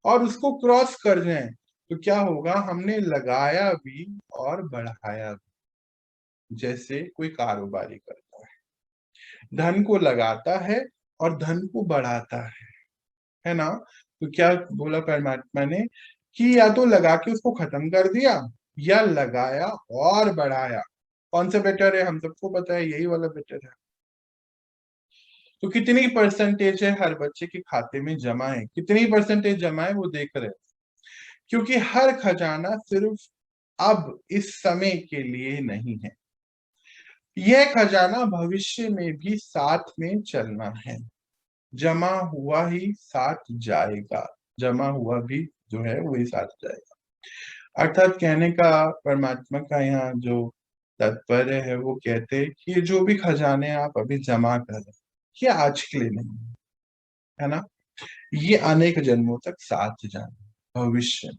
और उसको क्रॉस कर जाएं, तो क्या होगा, हमने लगाया भी और बढ़ाया भी। जैसे कोई कारोबारी करता है, धन को लगाता है और धन को बढ़ाता है ना। तो क्या बोला परमात्मा ने कि या तो लगा के उसको खत्म कर दिया या लगाया और बढ़ाया। कौन सा बेटर है, हम सबको पता है यही वाला बेटर है। तो कितनी परसेंटेज है हर बच्चे के खाते में जमा है, कितनी परसेंटेज जमा है वो देख रहे हैं। क्योंकि हर खजाना सिर्फ अब इस समय के लिए नहीं है, यह खजाना भविष्य में भी साथ में चलना है। जमा हुआ ही साथ जाएगा, जमा हुआ भी जो है वही साथ जाएगा। अर्थात कहने का परमात्मा का यहाँ जो तात्पर्य है, वो कहते हैं कि जो भी खजाने आप अभी जमा कर रहे हैं, ये आज के लिए नहीं है ना, ये अनेक जन्मों तक साथ जाना भविष्य में।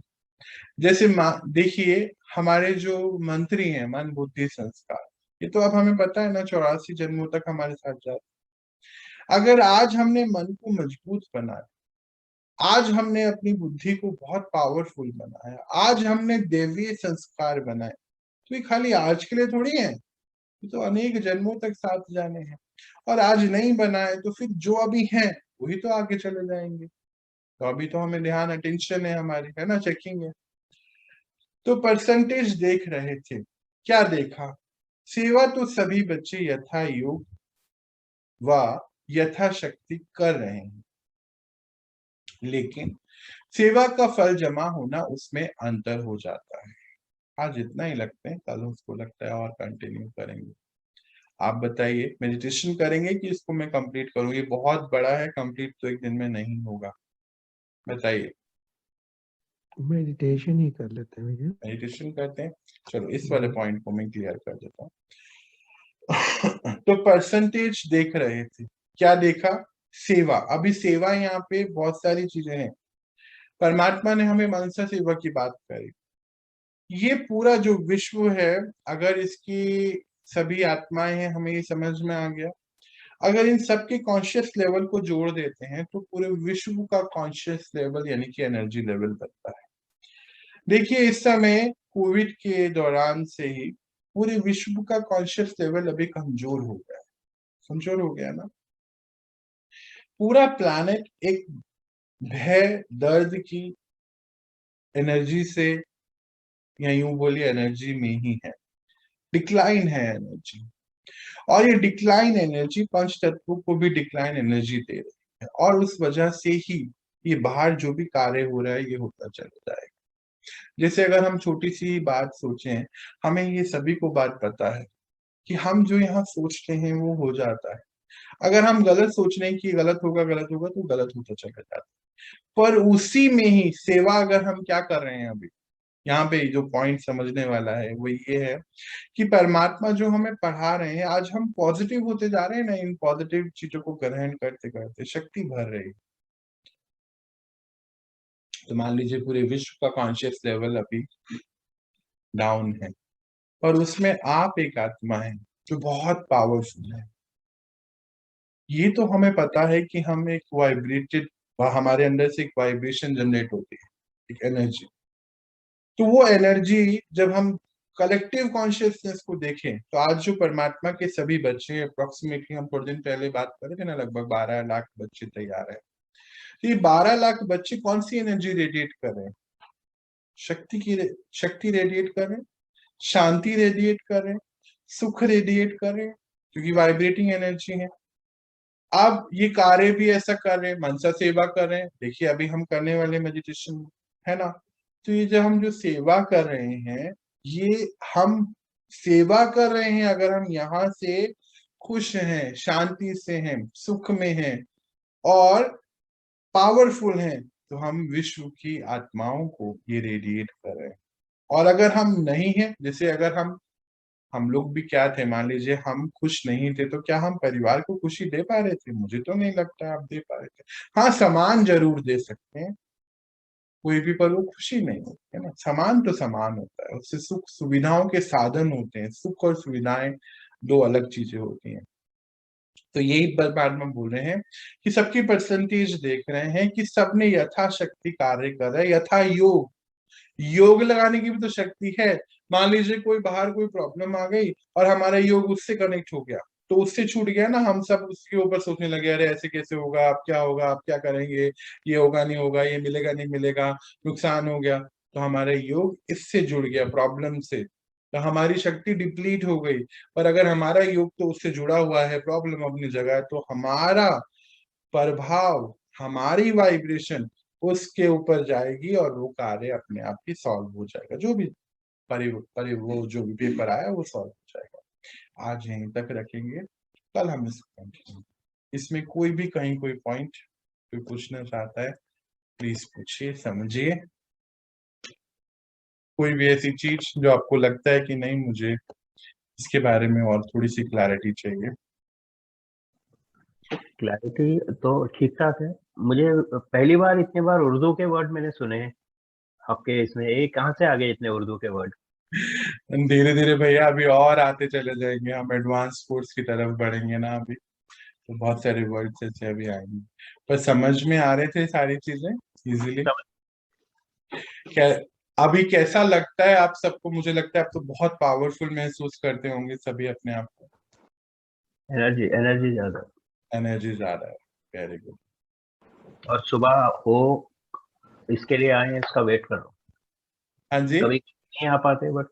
जैसे देखिए, हमारे जो मंत्री हैं, मन बुद्धि संस्कार, ये तो अब हमें पता है ना 84 जन्मों तक हमारे साथ जाते। अगर आज हमने मन को मजबूत बनाया, आज हमने अपनी बुद्धि को बहुत पावरफुल बनाया, आज हमने दैवीय संस्कार बनाए, तो ये खाली आज के लिए थोड़ी है, ये तो अनेक जन्मों तक साथ जाने हैं। और आज नहीं बनाए तो फिर जो अभी हैं वही तो आगे चले जाएंगे। तो अभी तो हमें ध्यान, अटेंशन है हमारी, है ना, चेकिंग है। तो परसेंटेज देख रहे थे, क्या देखा, सेवा तो सभी बच्चे यथा योग व यथाशक्ति कर रहे हैं, लेकिन सेवा का फल जमा होना उसमें अंतर हो जाता है। आज इतना ही लगते हैं, कल उसको लगता है और कंटिन्यू करेंगे। आप बताइए, मेडिटेशन करेंगे कि इसको मैं कंप्लीट करूं, ये बहुत बड़ा है, कंप्लीट तो एक दिन में नहीं होगा। बताइए।
मेडिटेशन ही कर लेते हैं भैया।
मेडिटेशन करते हैं, चलो इस वाले पॉइंट को मैं क्लियर कर देता हूँ। तो परसेंटेज देख रहे थे, क्या देखा, सेवा। अभी सेवा यहाँ पे बहुत सारी चीजें हैं, परमात्मा ने हमें मनसा सेवा की बात करी। ये पूरा जो विश्व है, अगर इसकी सभी आत्माएं हैं, हमें ये समझ में आ गया। अगर इन सबके कॉन्शियस लेवल को जोड़ देते हैं तो पूरे विश्व का कॉन्शियस लेवल यानी कि एनर्जी लेवल बनता है। देखिए, इस समय कोविड के दौरान से ही पूरे विश्व का कॉन्शियस लेवल अभी कमजोर हो गया, कमजोर हो गया ना। पूरा प्लैनेट एक भय, दर्द की एनर्जी से, या यूं बोलिए एनर्जी में ही है, डिक्लाइन है एनर्जी। और ये डिक्लाइन एनर्जी पंच तत्वों को भी डिक्लाइन एनर्जी दे रही है, और उस वजह से ही ये बाहर जो भी कार्य हो रहा है ये होता चला जाएगा। जैसे अगर हम छोटी सी बात सोचें, हमें ये सभी को बात पता है कि हम जो यहाँ सोचते हैं वो हो जाता है। अगर हम गलत सोच रहे हैं कि गलत होगा गलत होगा, तो गलत होता चला जाता है। पर उसी में ही सेवा अगर हम क्या कर रहे हैं अभी, यहाँ पे जो पॉइंट समझने वाला है वो ये है कि परमात्मा जो हमें पढ़ा रहे हैं, आज हम पॉजिटिव होते जा रहे हैं ना, इन पॉजिटिव चीजों को ग्रहण करते करते शक्ति भर रही है। तो मान लीजिए पूरे विश्व का कॉन्शियस लेवल अभी डाउन है, और उसमें आप एक आत्मा है जो बहुत पावरफुल है। ये तो हमें पता है कि हम एक वाइब्रेटेड, हमारे अंदर से एक वाइब्रेशन जनरेट होती है, एक एनर्जी। तो वो एनर्जी जब हम कलेक्टिव कॉन्शियसनेस को देखें, तो आज जो परमात्मा के सभी बच्चे, अप्रोक्सीमेटली हम थोड़े दिन पहले बात कर रहे थे ना, लगभग 12 लाख बच्चे तैयार है। तो ये 12 लाख बच्चे कौन सी एनर्जी रेडिएट कर रहे हैं, शक्ति रेडिएट कर रहे हैं, शांति रेडिएट कर रहे हैं, सुख रेडिएट कर रहे हैं, क्योंकि वाइब्रेटिंग एनर्जी है। अब ये कार्य भी ऐसा कर रहे हैं, मनसा सेवा कर रहे हैं, देखिए अभी हम करने वाले मेडिटेशन, है ना। तो ये जब हम जो सेवा कर रहे हैं, ये हम सेवा कर रहे हैं, अगर हम यहाँ से खुश हैं, शांति से हैं, सुख में हैं और पावरफुल हैं, तो हम विश्व की आत्माओं को ये रेडिएट कर रहे हैं। और अगर हम नहीं है, जैसे अगर हम लोग भी क्या थे, मान लीजिए हम खुश नहीं थे, तो क्या हम परिवार को खुशी दे पा रहे थे? मुझे तो नहीं लगता आप दे पा रहे थे। हाँ, सामान जरूर दे सकते हैं कोई भी, पर वो खुशी नहीं होती है ना। सामान तो सामान होता है, उससे सुख सुविधाओं के साधन होते हैं। सुख और सुविधाएं दो अलग चीजें होती हैं। तो यही बात में बोल रहे हैं कि सबकी परसेंटेज देख रहे हैं कि सबने यथाशक्ति कार्य कर रहा है। यथा योग, योग लगाने की भी तो शक्ति है। मान लीजिए कोई बाहर कोई प्रॉब्लम आ गई और हमारा योग उससे कनेक्ट हो गया, तो उससे छूट गया ना, हम सब उसके ऊपर सोचने लगे, अरे ऐसे कैसे होगा, अब क्या होगा, अब क्या करेंगे, ये होगा नहीं होगा, ये मिलेगा नहीं मिलेगा, नुकसान हो गया। तो हमारा योग इससे जुड़ गया, प्रॉब्लम से, तो हमारी शक्ति डिप्लीट हो गई। पर अगर हमारा योग तो उससे जुड़ा हुआ है, प्रॉब्लम अपनी जगह है, तो हमारा प्रभाव, हमारी वाइब्रेशन उसके ऊपर जाएगी और वो कार्य अपने आप ही सॉल्व हो जाएगा। जो भी वो जो भी पेपर आया वो सॉल्व हो जाएगा। आज यहीं तक रखेंगे, कल हम इसको कंटिन्यू। इसमें कोई भी कहीं कोई पॉइंट कोई पूछना चाहता है, प्लीज पूछिए, समझिए। कोई भी ऐसी चीज जो आपको लगता है कि नहीं, मुझे इसके बारे में और थोड़ी सी क्लैरिटी चाहिए।
क्लैरिटी तो ठीक ठाक है। मुझे पहली बार इतने बार उर्दू के वर्ड मैंने सुने हैं आपके इसमें। ये कहाँ से आ गए इतने उर्दू के वर्ड?
धीरे धीरे भैया अभी और आते चले जाएंगे, हम एडवांस कोर्स की तरफ बढ़ेंगे ना अभी, तो बहुत सारे वर्ड्स ऐसे अभी आएंगे। पर समझ में आ रहे थे सारी चीजें इजीली। क्या अभी कैसा लगता है आप सबको? मुझे लगता है आप तो बहुत पावरफुल महसूस करते होंगे सभी अपने आप को।
एनर्जी एनर्जी ज्यादा।
एनर्जी ज्यादा है, वेरी गुड।
और सुबह हो इसके लिए आए हैं, इसका वेट करो।
हाँ जी,
कभी नहीं आ पाते, बट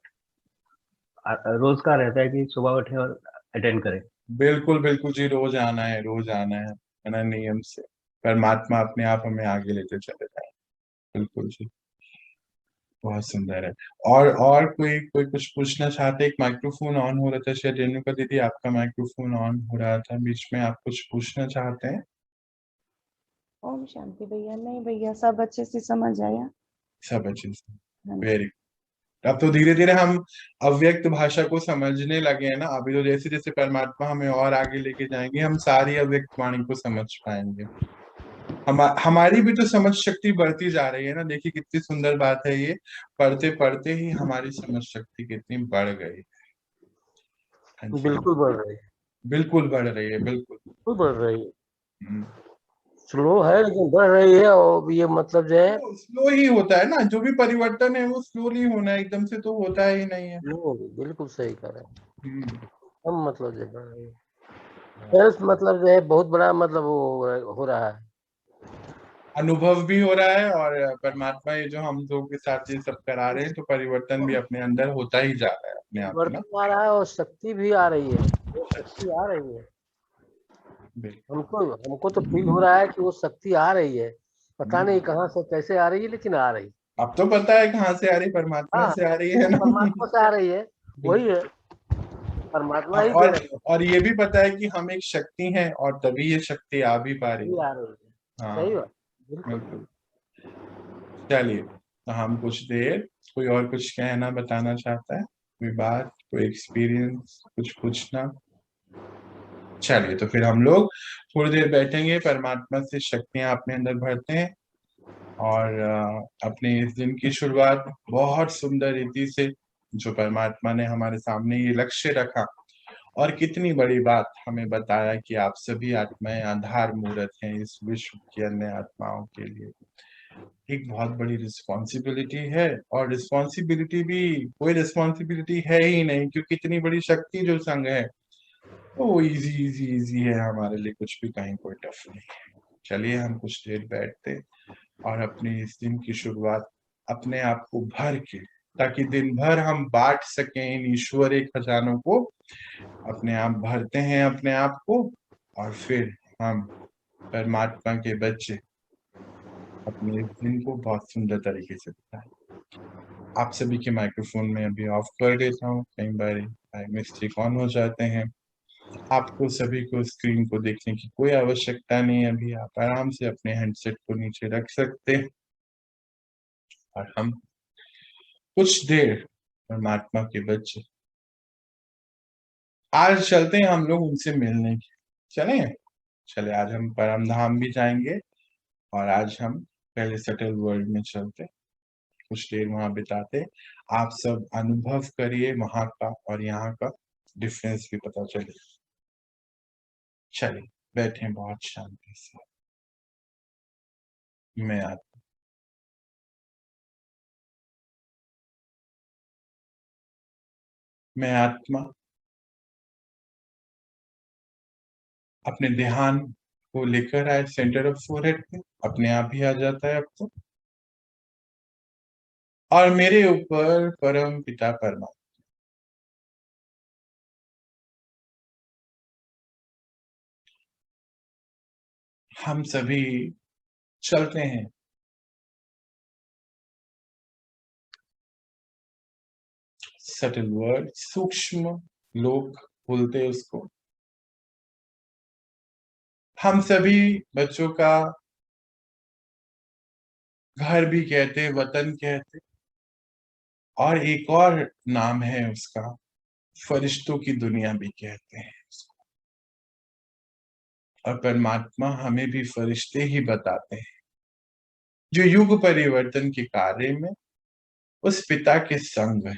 रोज का रहता है कि सुबह उठे और अटेंड करें।
बिल्कुल बिल्कुल जी, रोज आना है, रोज आना है ना, नियम से। परमात्मा अपने आप हमें आगे लेते चले जाए। बिल्कुल जी, बहुत सुंदर है। और कोई कोई कुछ पूछना चाहते? एक माइक्रोफोन ऑन हो रहा था शायद, रेणुका दीदी आपका माइक्रोफोन ऑन हो रहा था बीच में, आप कुछ पूछना चाहते हैं?
ओम शांति भैया। नहीं भैया, सब अच्छे से समझ आया।
सब अच्छे से,
हाँ
वेरी।
जी।
अब तो धीरे धीरे हम अव्यक्त भाषा को समझने लगे हैं ना। अभी तो जैसे जैसे परमात्मा हमें और आगे लेके जाएंगे, हम सारी अव्यक्त वाणी को समझ पाएंगे। हमारी भी तो समझ शक्ति बढ़ती जा रही है ना। देखिए कितनी सुंदर बात है ये, पढ़ते पढ़ते ही हमारी समझ शक्ति कितनी बढ़ गई। हाँ जी,
बिल्कुल बढ़ रही है,
बिल्कुल बढ़ रही है, बिल्कुल।
बिल्कुल बढ़ रही है।
हम्म।
स्लो है लेकिन बढ़ रही है। और ये मतलब जो है
स्लो ही होता है ना, जो भी परिवर्तन है वो स्लोली होना है, एकदम से तो होता ही नहीं है।
बिल्कुल सही कह रहे हैं।
हम्म।
हम मतलब जो बढ़ रही है, हेल्थ मतलब जो है बहुत बड़ा मतलब वो हो रहा है।
अनुभव भी हो रहा है, और परमात्मा ये जो हम लोगों के साथ ये सब करा रहे हैं, तो परिवर्तन भी अपने अंदर होता ही जा रहा है अपने आप ही ना।
बढ़ता आ रहा है और शक्ति भी आ रही है, वो शक्ति आ रही है।
बिल्कुल।
हमको हमको तो फील हो रहा है कि वो शक्ति आ रही है। पता नहीं कहाँ से कैसे आ रही है, लेकिन आ रही।
अब तो पता है कहाँ से आ रही, परमात्मा
हाँ,
से आ रही
वो
है ना।
परमात्मा से आ रही है, वही है, परमात्मा ही दे
और
रहे हैं।
और ये भी पता है कि हम एक शक्ति हैं, और तभी ये शक्ति आ भी पा रही
अभी
है।
आ रही है,
हाँ,
सही बात, बिल्कुल।
बिल्कुल। चलिए, तो हम कुछ देर, कोई और कुछ कहना बताना चाहता है, कोई बात, कोई एक्सपीरियंस, कुछ पूछना? चलिए, तो फिर हम लोग थोड़ी देर बैठेंगे, परमात्मा से शक्तियां अपने अंदर भरते हैं, और अपने इस दिन की शुरुआत बहुत सुंदर रीति से, जो परमात्मा ने हमारे सामने ये लक्ष्य रखा, और कितनी बड़ी बात हमें बताया कि आप सभी आत्माएं आधार मूर्त हैं इस विश्व की अन्य आत्माओं के लिए। एक बहुत बड़ी रिस्पॉन्सिबिलिटी है, और रिस्पॉन्सिबिलिटी भी कोई रिस्पॉन्सिबिलिटी है ही नहीं, क्योंकि इतनी बड़ी शक्ति जो संग है, तो वो इजी इजी इजी है हमारे लिए, कुछ भी कहीं कोई टफ नहीं है। चलिए, हम कुछ देर बैठते और अपनी इस दिन की शुरुआत अपने आप को भर के, ताकि दिन भर हम बांट सकें इन ईश्वरीय खजानों को, अपने आप भरते हैं अपने आप को, और फिर हम परमात्मा के बच्चे अपने इस दिन को बहुत सुंदर तरीके से बिताएं। आप सभी के माइक्रोफोन में अभी ऑफ कर देता हूँ, कई बार मिस्टेक ऑन हो जाते हैं। आपको सभी को स्क्रीन को देखने की कोई आवश्यकता नहीं है, अभी आप आराम से अपने हैंडसेट को नीचे रख सकते हैं, और हम कुछ देर परमात्मा के बच्चे आज चलते हैं हम लोग उनसे मिलने के। चले आज हम परम धाम भी जाएंगे और आज हम पहले सटल वर्ल्ड में चलते, कुछ देर वहां बिताते। आप सब अनुभव करिए वहां का और यहाँ का डिफरेंस भी पता चले। चलिए बैठे बहुत शांति से। मैं आत्मा अपने ध्यान को लेकर आए सेंटर ऑफ फोरहेड पे, अपने आप ही आ जाता है अब तो। और मेरे ऊपर परम पिता परमात्मा हम सभी चलते हैं सटल वर्ल्ड, सूक्ष्म लोक बोलते उसको। हम सभी बच्चों का घर भी कहते, वतन कहते, और एक और नाम है उसका फरिश्तों की दुनिया भी कहते हैं उसको। और परमात्मा हमें भी फरिश्ते ही बताते हैं जो युग परिवर्तन के कार्य में उस पिता के संग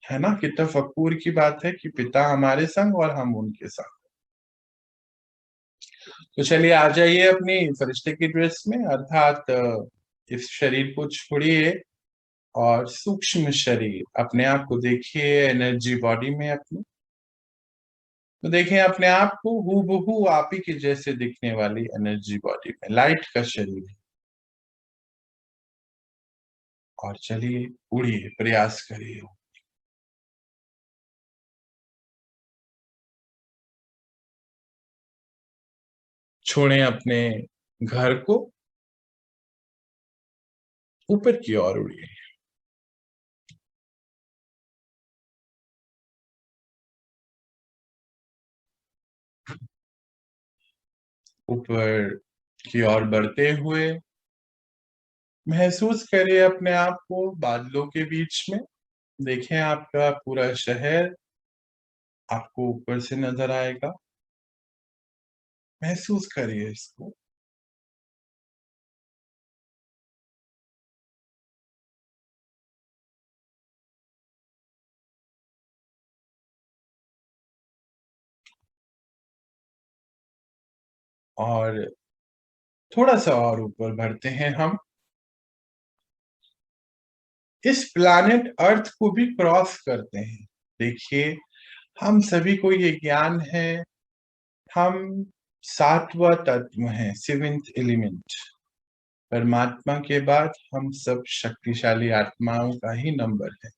है ना। कितना फक्र की बात है कि पिता हमारे संग और हम उनके संग। तो चलिए आ जाइए अपनी फरिश्ते की ड्रेस में, अर्थात इस शरीर को छोड़िए और सूक्ष्म शरीर अपने आप को देखिए एनर्जी बॉडी में अपनी। तो देखें अपने आप को हूबहू आप ही के जैसे दिखने वाली एनर्जी बॉडी में, लाइट का शरीर है। और चलिए उड़िए, प्रयास करिए। छोड़ें अपने घर को, ऊपर की ओर उड़िए। ऊपर की ओर बढ़ते हुए महसूस करिए अपने आप को बादलों के बीच में। देखें आपका पूरा शहर आपको ऊपर से नजर आएगा, महसूस करिए इसको। और थोड़ा सा और ऊपर बढ़ते हैं हम, इस प्लैनेट अर्थ को भी क्रॉस करते हैं। देखिए हम सभी को ये ज्ञान है, हम सातवां तत्व हैं, सेवेंथ एलिमेंट। परमात्मा के बाद हम सब शक्तिशाली आत्माओं का ही नंबर है।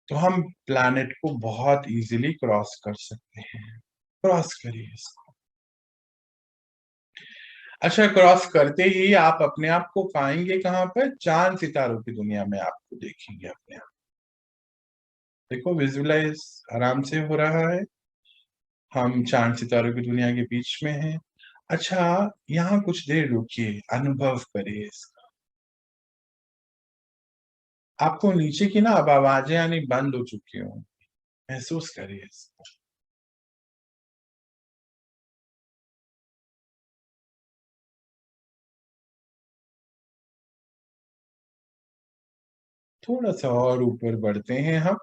तो हम प्लैनेट को बहुत इजीली क्रॉस कर सकते हैं। क्रॉस करिए इसको। अच्छा, क्रॉस करते ही आप अपने आप को पाएंगे कहां पर? चांद सितारों की दुनिया में आपको देखेंगे अपने आप। देखो विजुअलाइज आराम से हो रहा है, हम चांद सितारों की दुनिया के बीच में हैं। अच्छा, यहाँ कुछ देर रुकिए, अनुभव करिए इसका। आपको नीचे की ना अब आवाजें आनी बंद हो चुकी हों, महसूस करिए इसको। थोड़ा सा और ऊपर बढ़ते हैं हम,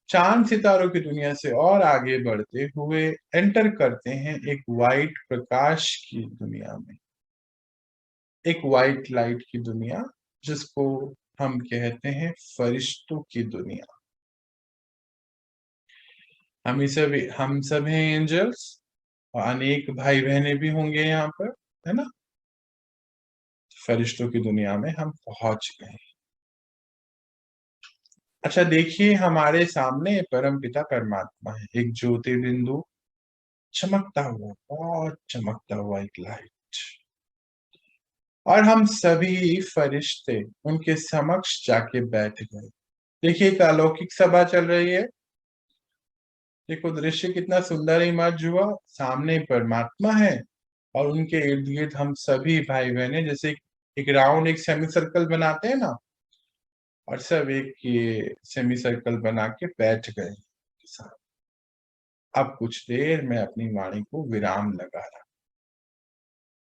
चांद सितारों की दुनिया से और आगे बढ़ते हुए एंटर करते हैं एक वाइट प्रकाश की दुनिया में, एक वाइट लाइट की दुनिया, जिसको हम कहते हैं फरिश्तों की दुनिया। हम सब हैं एंजल्स, और अनेक भाई बहनें भी होंगे यहाँ पर, है ना। फरिश्तों की दुनिया में हम पहुंच गए। अच्छा देखिए हमारे सामने परम पिता परमात्मा है, एक ज्योति बिंदु, चमकता हुआ, बहुत चमकता हुआ एक लाइट। और हम सभी फरिश्ते उनके समक्ष जाके बैठ गए। देखिए एक अलौकिक सभा चल रही है। देखो दृश्य कितना सुंदर इमेज हुआ, सामने परमात्मा है और उनके इर्द गिर्द हम सभी भाई बहने जैसे एक राउंड एक सेमी सर्कल बनाते हैं ना, और सब एक ये सेमी सर्कल बना के बैठ गए साथ। अब कुछ देर मैं अपनी वाणी को विराम लगा रहा।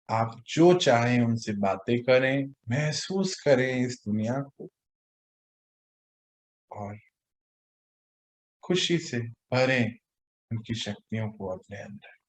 आप जो चाहें उनसे बातें करें, महसूस करें इस दुनिया को, और खुशी से भरें उनकी शक्तियों को अपने अंदर।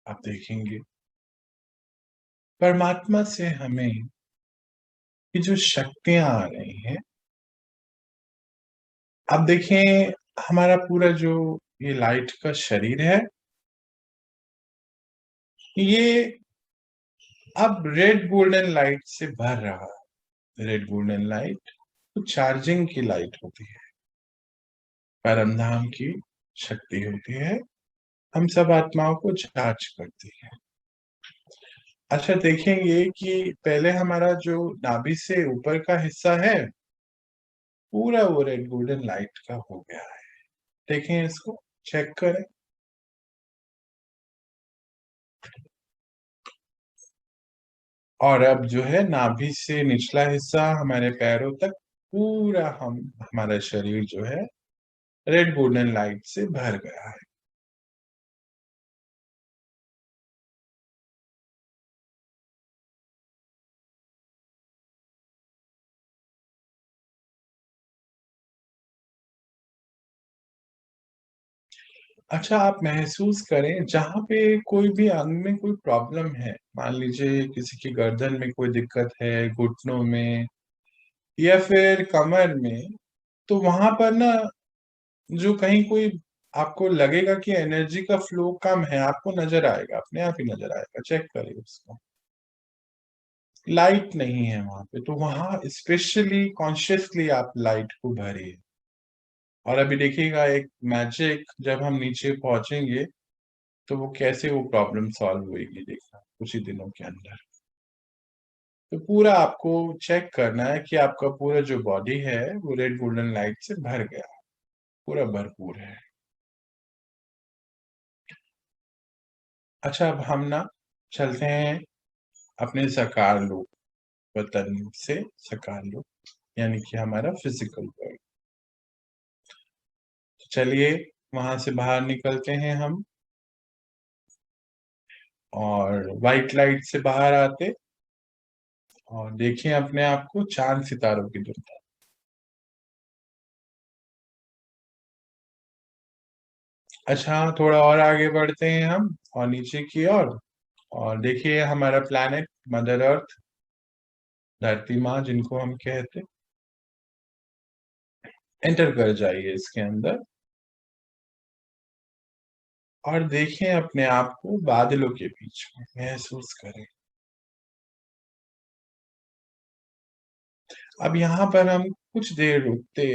आप देखेंगे परमात्मा से हमें ये जो शक्तियां आ रही हैं, आप देखें हमारा पूरा जो ये लाइट का शरीर है, ये अब रेड गोल्डन लाइट से भर रहा है। रेड गोल्डन लाइट तो चार्जिंग की लाइट होती है, परमधाम की शक्ति होती है, हम सब आत्माओं को चार्ज करती है। अच्छा देखेंगे कि पहले हमारा जो नाभि से ऊपर का हिस्सा है, पूरा वो रेड गोल्डन लाइट का हो गया है। देखें इसको, चेक करें। और अब जो है नाभि से निचला हिस्सा हमारे पैरों तक पूरा हमारा शरीर जो है रेड गोल्डन लाइट से भर गया है। अच्छा आप महसूस करें जहां पे कोई भी अंग में कोई प्रॉब्लम है, मान लीजिए किसी की गर्दन में कोई दिक्कत है, घुटनों में या फिर कमर में, तो वहां पर ना जो कहीं कोई आपको लगेगा कि एनर्जी का फ्लो कम है, आपको नजर आएगा, अपने आप ही नजर आएगा। चेक करिए उसको, लाइट नहीं है वहां पे, तो वहां स्पेशली कॉन्शियसली आप लाइट को भरिए। और अभी देखिएगा एक मैजिक, जब हम नीचे पहुंचेंगे तो वो कैसे वो प्रॉब्लम सॉल्व होगी, देखना कुछ ही दिनों के अंदर। तो पूरा आपको चेक करना है कि आपका पूरा जो बॉडी है वो रेड गोल्डन लाइट से भर गया, पूरा भरपूर है। अच्छा अब हम ना चलते हैं अपने साकार रूप वतन से, साकार रूप यानी कि हमारा फिजिकल वर्ल्ड। चलिए वहां से बाहर निकलते हैं हम, और व्हाइट लाइट से बाहर आते और देखें अपने आप को चांद सितारों की दुनिया। अच्छा, थोड़ा और आगे बढ़ते हैं हम और नीचे की ओर, और देखिए हमारा प्लैनेट मदर अर्थ, धरती माँ जिनको हम कहते, एंटर कर जाइए इसके अंदर और देखें अपने आप को बादलों के बीच में, महसूस करें। अब यहाँ पर हम कुछ देर रुकते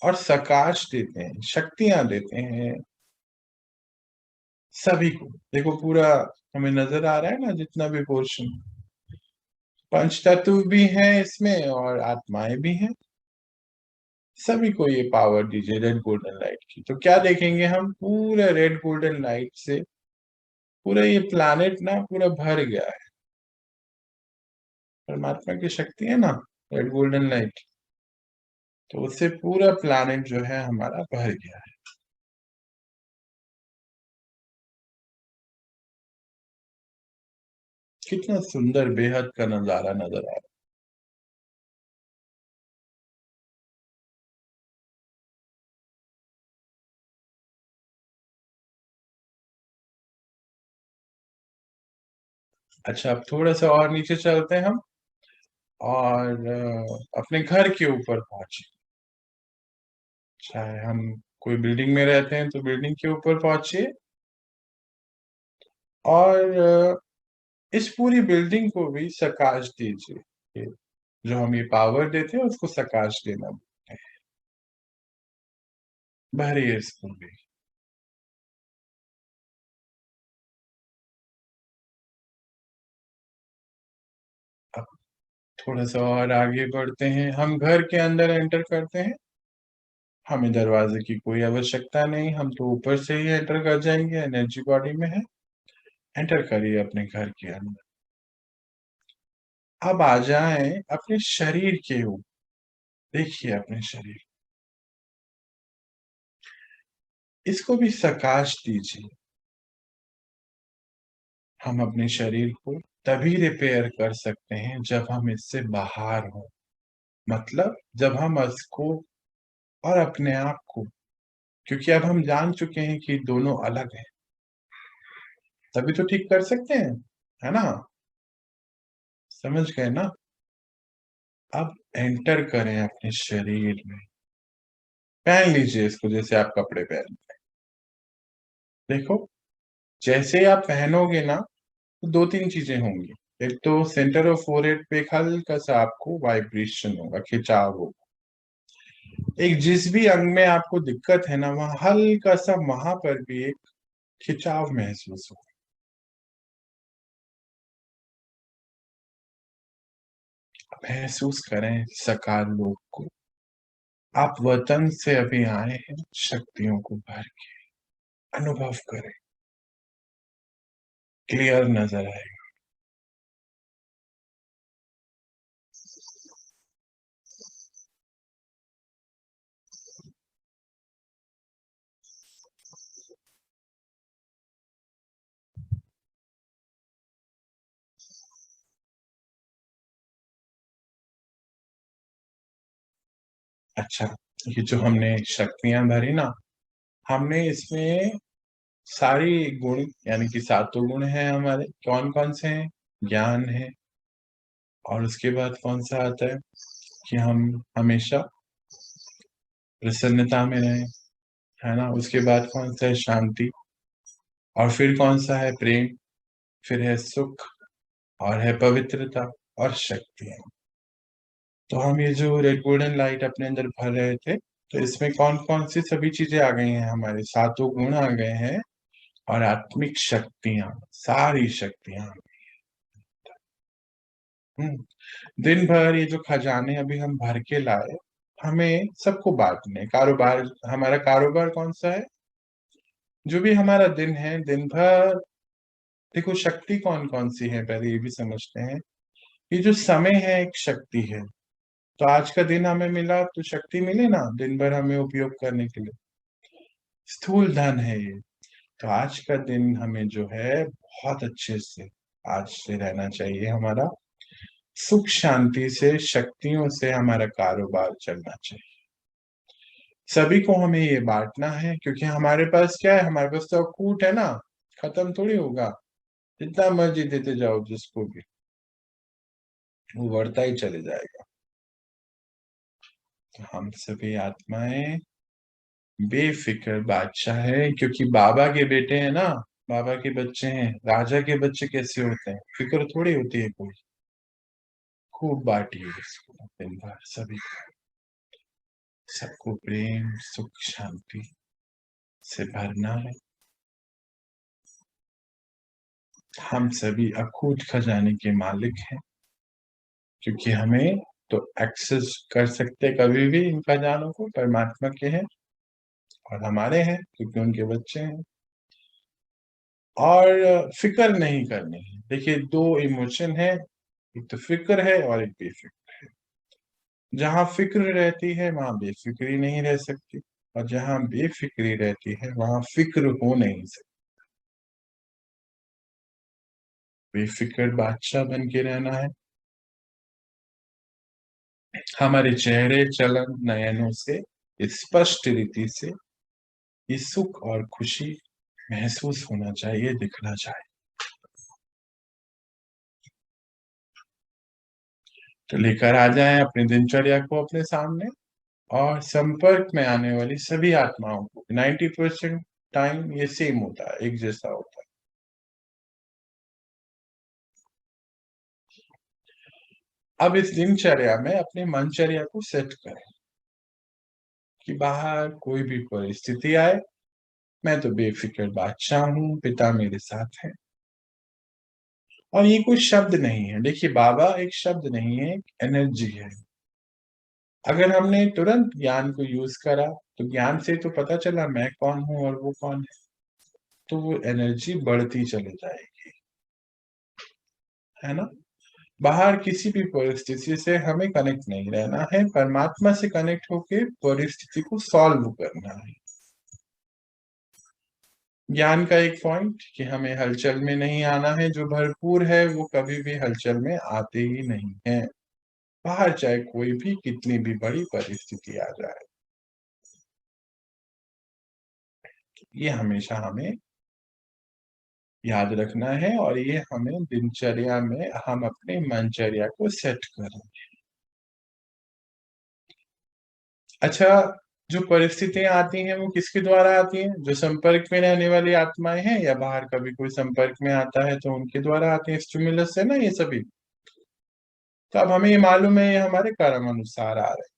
और सकाश देते हैं, शक्तियां देते हैं सभी को। देखो पूरा हमें नजर आ रहा है ना, जितना भी पोर्शन, पंच तत्व भी हैं इसमें और आत्माएं भी हैं, सभी को ये पावर दीजिए रेड गोल्डन लाइट की। तो क्या देखेंगे हम, पूरा रेड गोल्डन लाइट से पूरा ये प्लैनेट ना पूरा भर गया है। परमात्मा की शक्ति है ना, रेड गोल्डन लाइट, तो उससे पूरा प्लैनेट जो है हमारा भर गया है। कितना सुंदर बेहद का नजारा नजर आ रहा है। अच्छा, अब थोड़ा सा और नीचे चलते हैं हम और अपने घर के ऊपर पहुंचे। चाहे हम कोई बिल्डिंग में रहते हैं तो बिल्डिंग के ऊपर पहुंचिए, और इस पूरी बिल्डिंग को भी सकाश दीजिए। जो हम ये पावर देते हैं उसको सकाश देना बोलते हैं। भरिए इसको भी। अब थोड़ा सा और आगे बढ़ते हैं, हम घर के अंदर एंटर करते हैं। हमें दरवाजे की कोई आवश्यकता नहीं, हम तो ऊपर से ही एंटर कर जाएंगे, एनर्जी बॉडी में है। एंटर करिए अपने घर के अंदर। अब आ जाएं अपने शरीर के ऊपर। देखिए अपने शरीर, इसको भी सकाश दीजिए। हम अपने शरीर को तभी रिपेयर कर सकते हैं जब हम इससे बाहर हो, मतलब जब हम इसको और अपने आप को, क्योंकि अब हम जान चुके हैं कि दोनों अलग हैं, तभी तो ठीक कर सकते हैं, है ना। समझ गए ना। अब एंटर करें अपने शरीर में, पहन लीजिए इसको जैसे आप कपड़े पहनते हैं। देखो, जैसे आप पहनोगे ना तो दो तीन चीजें होंगी। एक तो सेंटर ऑफ फोरहेड पे एक हल्का सा आपको वाइब्रेशन होगा, खिंचाव होगा। एक जिस भी अंग में आपको दिक्कत है ना, वहां हल्का सा वहां पर भी एक खिंचाव महसूस होगा। महसूस करें सकार लोग को। आप वतन से अभी आए हैं, शक्तियों को भर के अनुभव करें, क्लियर नजर आएगा। अच्छा, ये जो हमने शक्तियां भरी ना, हमने इसमें सारी गुण, यानी कि सातों गुण हैं हमारे। कौन कौन से हैं? ज्ञान है, और उसके बाद कौन सा आता है कि हम हमेशा प्रसन्नता में रहें, है ना। उसके बाद कौन सा है? शांति। और फिर कौन सा है? प्रेम। फिर है सुख, और है पवित्रता, और शक्ति है। तो हम ये जो रेड गोल्डन लाइट अपने अंदर भर रहे थे, तो इसमें कौन कौन सी सभी चीजें आ गई हैं? हमारे सातों गुण आ गए हैं, और आत्मिक शक्तियां, सारी शक्तियां। दिन भर ये जो खजाने अभी हम भर के लाए, हमें सबको बांटने। कारोबार, हमारा कारोबार कौन सा है? जो भी हमारा दिन है, दिन भर देखो शक्ति कौन कौन सी है, पहले ये भी समझते हैं। ये जो समय है एक शक्ति है। तो आज का दिन हमें मिला तो शक्ति मिले ना दिन भर हमें उपयोग करने के लिए। स्थूल धन है ये। तो आज का दिन हमें जो है बहुत अच्छे से आज से रहना चाहिए, हमारा सुख शांति से, शक्तियों से हमारा कारोबार चलना चाहिए। सभी को हमें ये बांटना है, क्योंकि हमारे पास क्या है, हमारे पास तो अकूट है ना, खत्म थोड़ी होगा। जितना मर्जी देते जाओ जिसको भी, वो बढ़ता ही चले जाएगा। तो हम सभी आत्माएं बेफिक्र बादशाह है, क्योंकि बाबा के बेटे हैं ना, बाबा के बच्चे हैं। राजा के बच्चे कैसे होते हैं, फिक्र थोड़ी होती है कोई। खूब बांटिए इसको दिन भर, सभी सबको प्रेम सुख शांति से भरना है। हम सभी अखूट खजाने के मालिक हैं, क्योंकि हमें तो एक्सेस कर सकते कभी भी इन खजानों को, परमात्मा के हैं और हमारे हैं क्योंकि उनके बच्चे हैं। और फिक्र नहीं करनी है। देखिए, दो इमोशन है, एक तो फिक्र है और एक बेफिक्र है। जहां फिक्र रहती है वहां बेफिक्री नहीं रह सकती, और जहां बेफिक्री रहती है वहां फिक्र हो नहीं सकती। बेफिक्र बादशाह बन के रहना है। हमारे चेहरे चलन नयनों से स्पष्ट रीति से ये सुख और खुशी महसूस होना चाहिए, दिखना चाहिए। तो लेकर आ जाएं अपनी दिनचर्या को अपने सामने, और संपर्क में आने वाली सभी आत्माओं को 90% टाइम ये सेम होता है, एक जैसा होता है। अब इस दिनचर्या में अपने मनचर्या को सेट करें कि बाहर कोई भी परिस्थिति आए, मैं तो बेफिक्र बादशाह हूँ, पिता मेरे साथ है। और ये कोई शब्द नहीं है, देखिए बाबा एक शब्द नहीं है, एक एनर्जी है। अगर हमने तुरंत ज्ञान को यूज करा तो ज्ञान से तो पता चला मैं कौन हूं और वो कौन है, तो वो एनर्जी बढ़ती चली जाएगी, है ना। बाहर किसी भी परिस्थिति से हमें कनेक्ट नहीं रहना है, परमात्मा से कनेक्ट होके परिस्थिति को सॉल्व करना है। ज्ञान का एक पॉइंट कि हमें हलचल में नहीं आना है, जो भरपूर है वो कभी भी हलचल में आते ही नहीं है, बाहर चाहे कोई भी कितनी भी बड़ी परिस्थिति आ जाए। ये हमेशा हमें याद रखना है, और ये हमें दिनचर्या में हम अपने मनचर्या को सेट करें। अच्छा, जो परिस्थितियां आती हैं वो किसके द्वारा आती हैं, जो संपर्क में रहने वाली आत्माएं हैं, या बाहर कभी कोई संपर्क में आता है तो उनके द्वारा आते हैं, स्टिमुलस है ना ये सभी। तो अब हमें ये मालूम है ये हमारे कर्म अनुसार आ रहे हैं,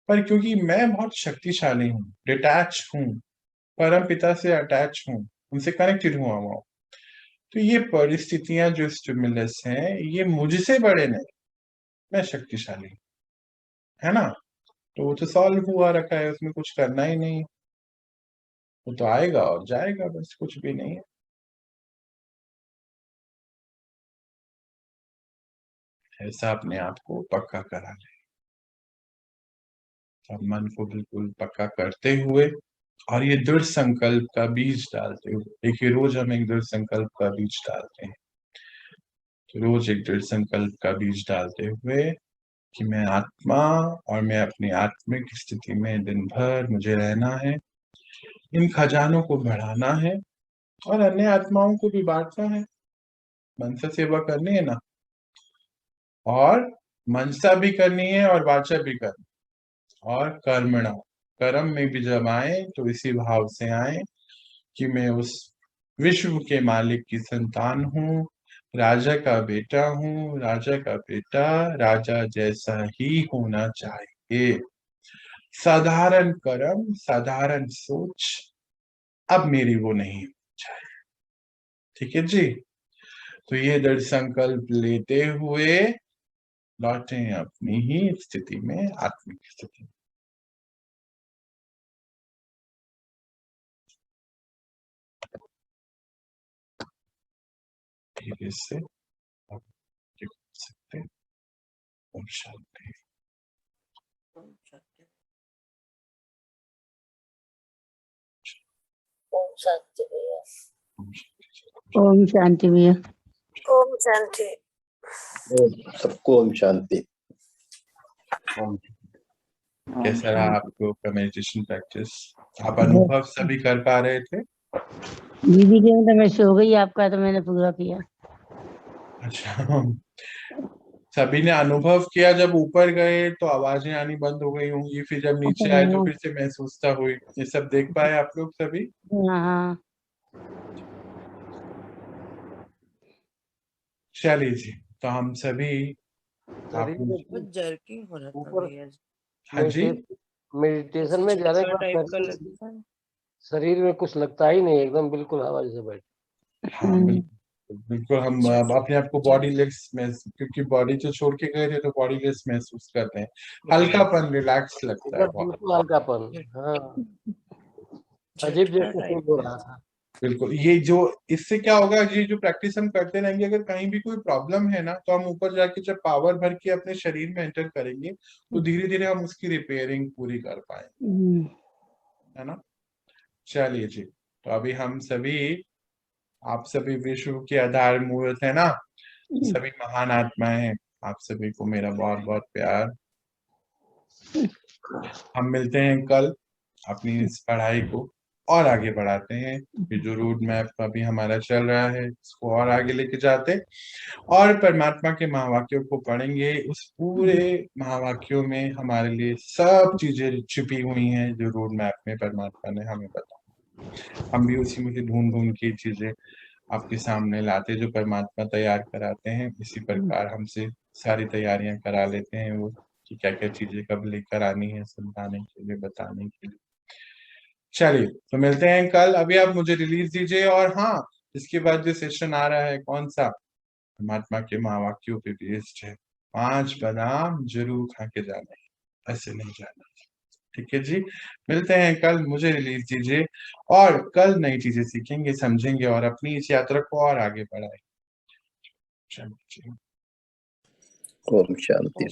पर क्योंकि मैं बहुत शक्तिशाली हूँ, डिटैच हूँ, परम पिता से अटैच हूँ, उनसे कनेक्टेड हुआ हुआ हूँ, तो ये परिस्थितियां जो स्टिमुलस हैं ये मुझसे बड़े नहीं, मैं शक्तिशाली हूँ, है ना। तो वो तो सॉल्व हुआ रखा है, उसमें कुछ करना ही नहीं है, वो तो आएगा और जाएगा, बस कुछ भी नहीं है। ऐसा अपने आप को पक्का करा ले। अब मन को बिल्कुल पक्का करते हुए और ये दृढ़ संकल्प का बीज डालते हुए, देखिए रोज हम एक दृढ़ संकल्प का बीज डालते हैं, तो रोज एक दृढ़ संकल्प का बीज डालते हुए कि मैं आत्मा, और मैं अपनी आत्मिक स्थिति में दिन भर मुझे रहना है, इन खजानों को बढ़ाना है और अन्य आत्माओं को भी बांटना है, मनसा सेवा करनी है ना, और मनसा भी करनी है और वाचा भी करनी, और कर्मणा, कर्म में भी जब आए तो इसी भाव से आए कि मैं उस विश्व के मालिक की संतान हूँ, राजा का बेटा हूँ, राजा का बेटा राजा जैसा ही होना चाहिए। साधारण कर्म, साधारण सोच अब मेरी वो नहीं चाहिए। ठीक है जी। तो ये दृढ़ संकल्प लेते हुए लौटे अपनी ही स्थिति में, आत्मिक स्थिति में। धीरे से आप देख सकते हैं। ओम शांति।
शांति भैया।
ओम शांति भैया।
ओम शांति।
सबको ओम शांति।
ओम
कैसा रहा आपको का मेडिटेशन प्रैक्टिस? आप अनुभव सभी कर पा रहे थे?
दीदी के तो मैं सो गई, आपका तो मैंने पूरा किया।
अच्छा, सभी ने अनुभव किया। जब ऊपर गए तो आवाजें आनी बंद हो गई होंगी, फिर जब नीचे आए तो फिर से महसूसता हुई, ये सब देख पाए आप लोग सभी?
हाँ।
चलिए जी, तो हम सभी
शरीर में
बहुत जर्किंग हो रहा था
ऊपर
भैया।
हाँ जी,
मेडिटेशन में जाने के
टाइप का
बाद
लगता है।
शरीर में कुछ लगता ही नहीं, एकदम बिल्कुल हवा जैसे बैठ।
हाँ बिल्कुल हम अपने आप को बॉडी लेस में, क्योंकि बॉडी जो छोड़ के गए थे तो बॉडी लेस महसूस करते हैं, हल्कापन, रिलैक्स लगता है बहुत।
बिल्कुल हल्कापन। हाँ, अजीब जैसे फील हो रहा था।
बिल्कुल, ये जो इससे क्या होगा, ये जो प्रैक्टिस हम करते रहेंगे, अगर कहीं भी कोई प्रॉब्लम है ना, तो हम ऊपर जाके जब पावर भर के अपने शरीर में एंटर करेंगे तो धीरे धीरे हम उसकी रिपेयरिंग पूरी कर पाएंगे, है ना। चलिए जी, तो अभी हम सभी, आप सभी विश्व के आधार मूर्त है ना, सभी महान आत्माएं हैं, आप सभी को मेरा बहुत बहुत प्यार। हम मिलते हैं कल, अपनी इस पढ़ाई को और आगे बढ़ाते हैं। ये जो रोड मैप अभी हमारा चल रहा है इसको और आगे लेके जाते और परमात्मा के महावाक्यों को पढ़ेंगे। उस पूरे महावाक्यों में हमारे लिए सब चीजें छिपी हुई हैं जो रोड मैप में परमात्मा ने हमें बताया। हम भी उसी में से ढूंढ ढूंढ के चीजें आपके सामने लाते, जो परमात्मा तैयार कराते हैं, इसी प्रकार हमसे सारी तैयारियां करा लेते हैं वो, कि क्या क्या चीजें कब लेकर आनी है, समझाने के लिए, बताने के लिए। चलिए, तो मिलते हैं कल। अभी आप मुझे रिलीज दीजिए। और हाँ, इसके बाद जो सेशन आ रहा है, कौन सा, परमात्मा के महावाक्यों पे बेस्ड है। 5 बादाम जरूर खा के जाना है, ऐसे नहीं जाना। ठीक है जी, मिलते हैं कल, मुझे रिलीज दीजिए। और कल नई चीजें सीखेंगे, समझेंगे और अपनी इस यात्रा को और आगे बढ़ाएंगे।
ओम शांति। सबको
ओम शांति।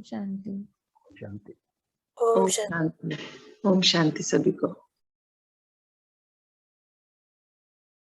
शांति।
ओम
ओम
शांति।
शांति। ओम शांति सभी को।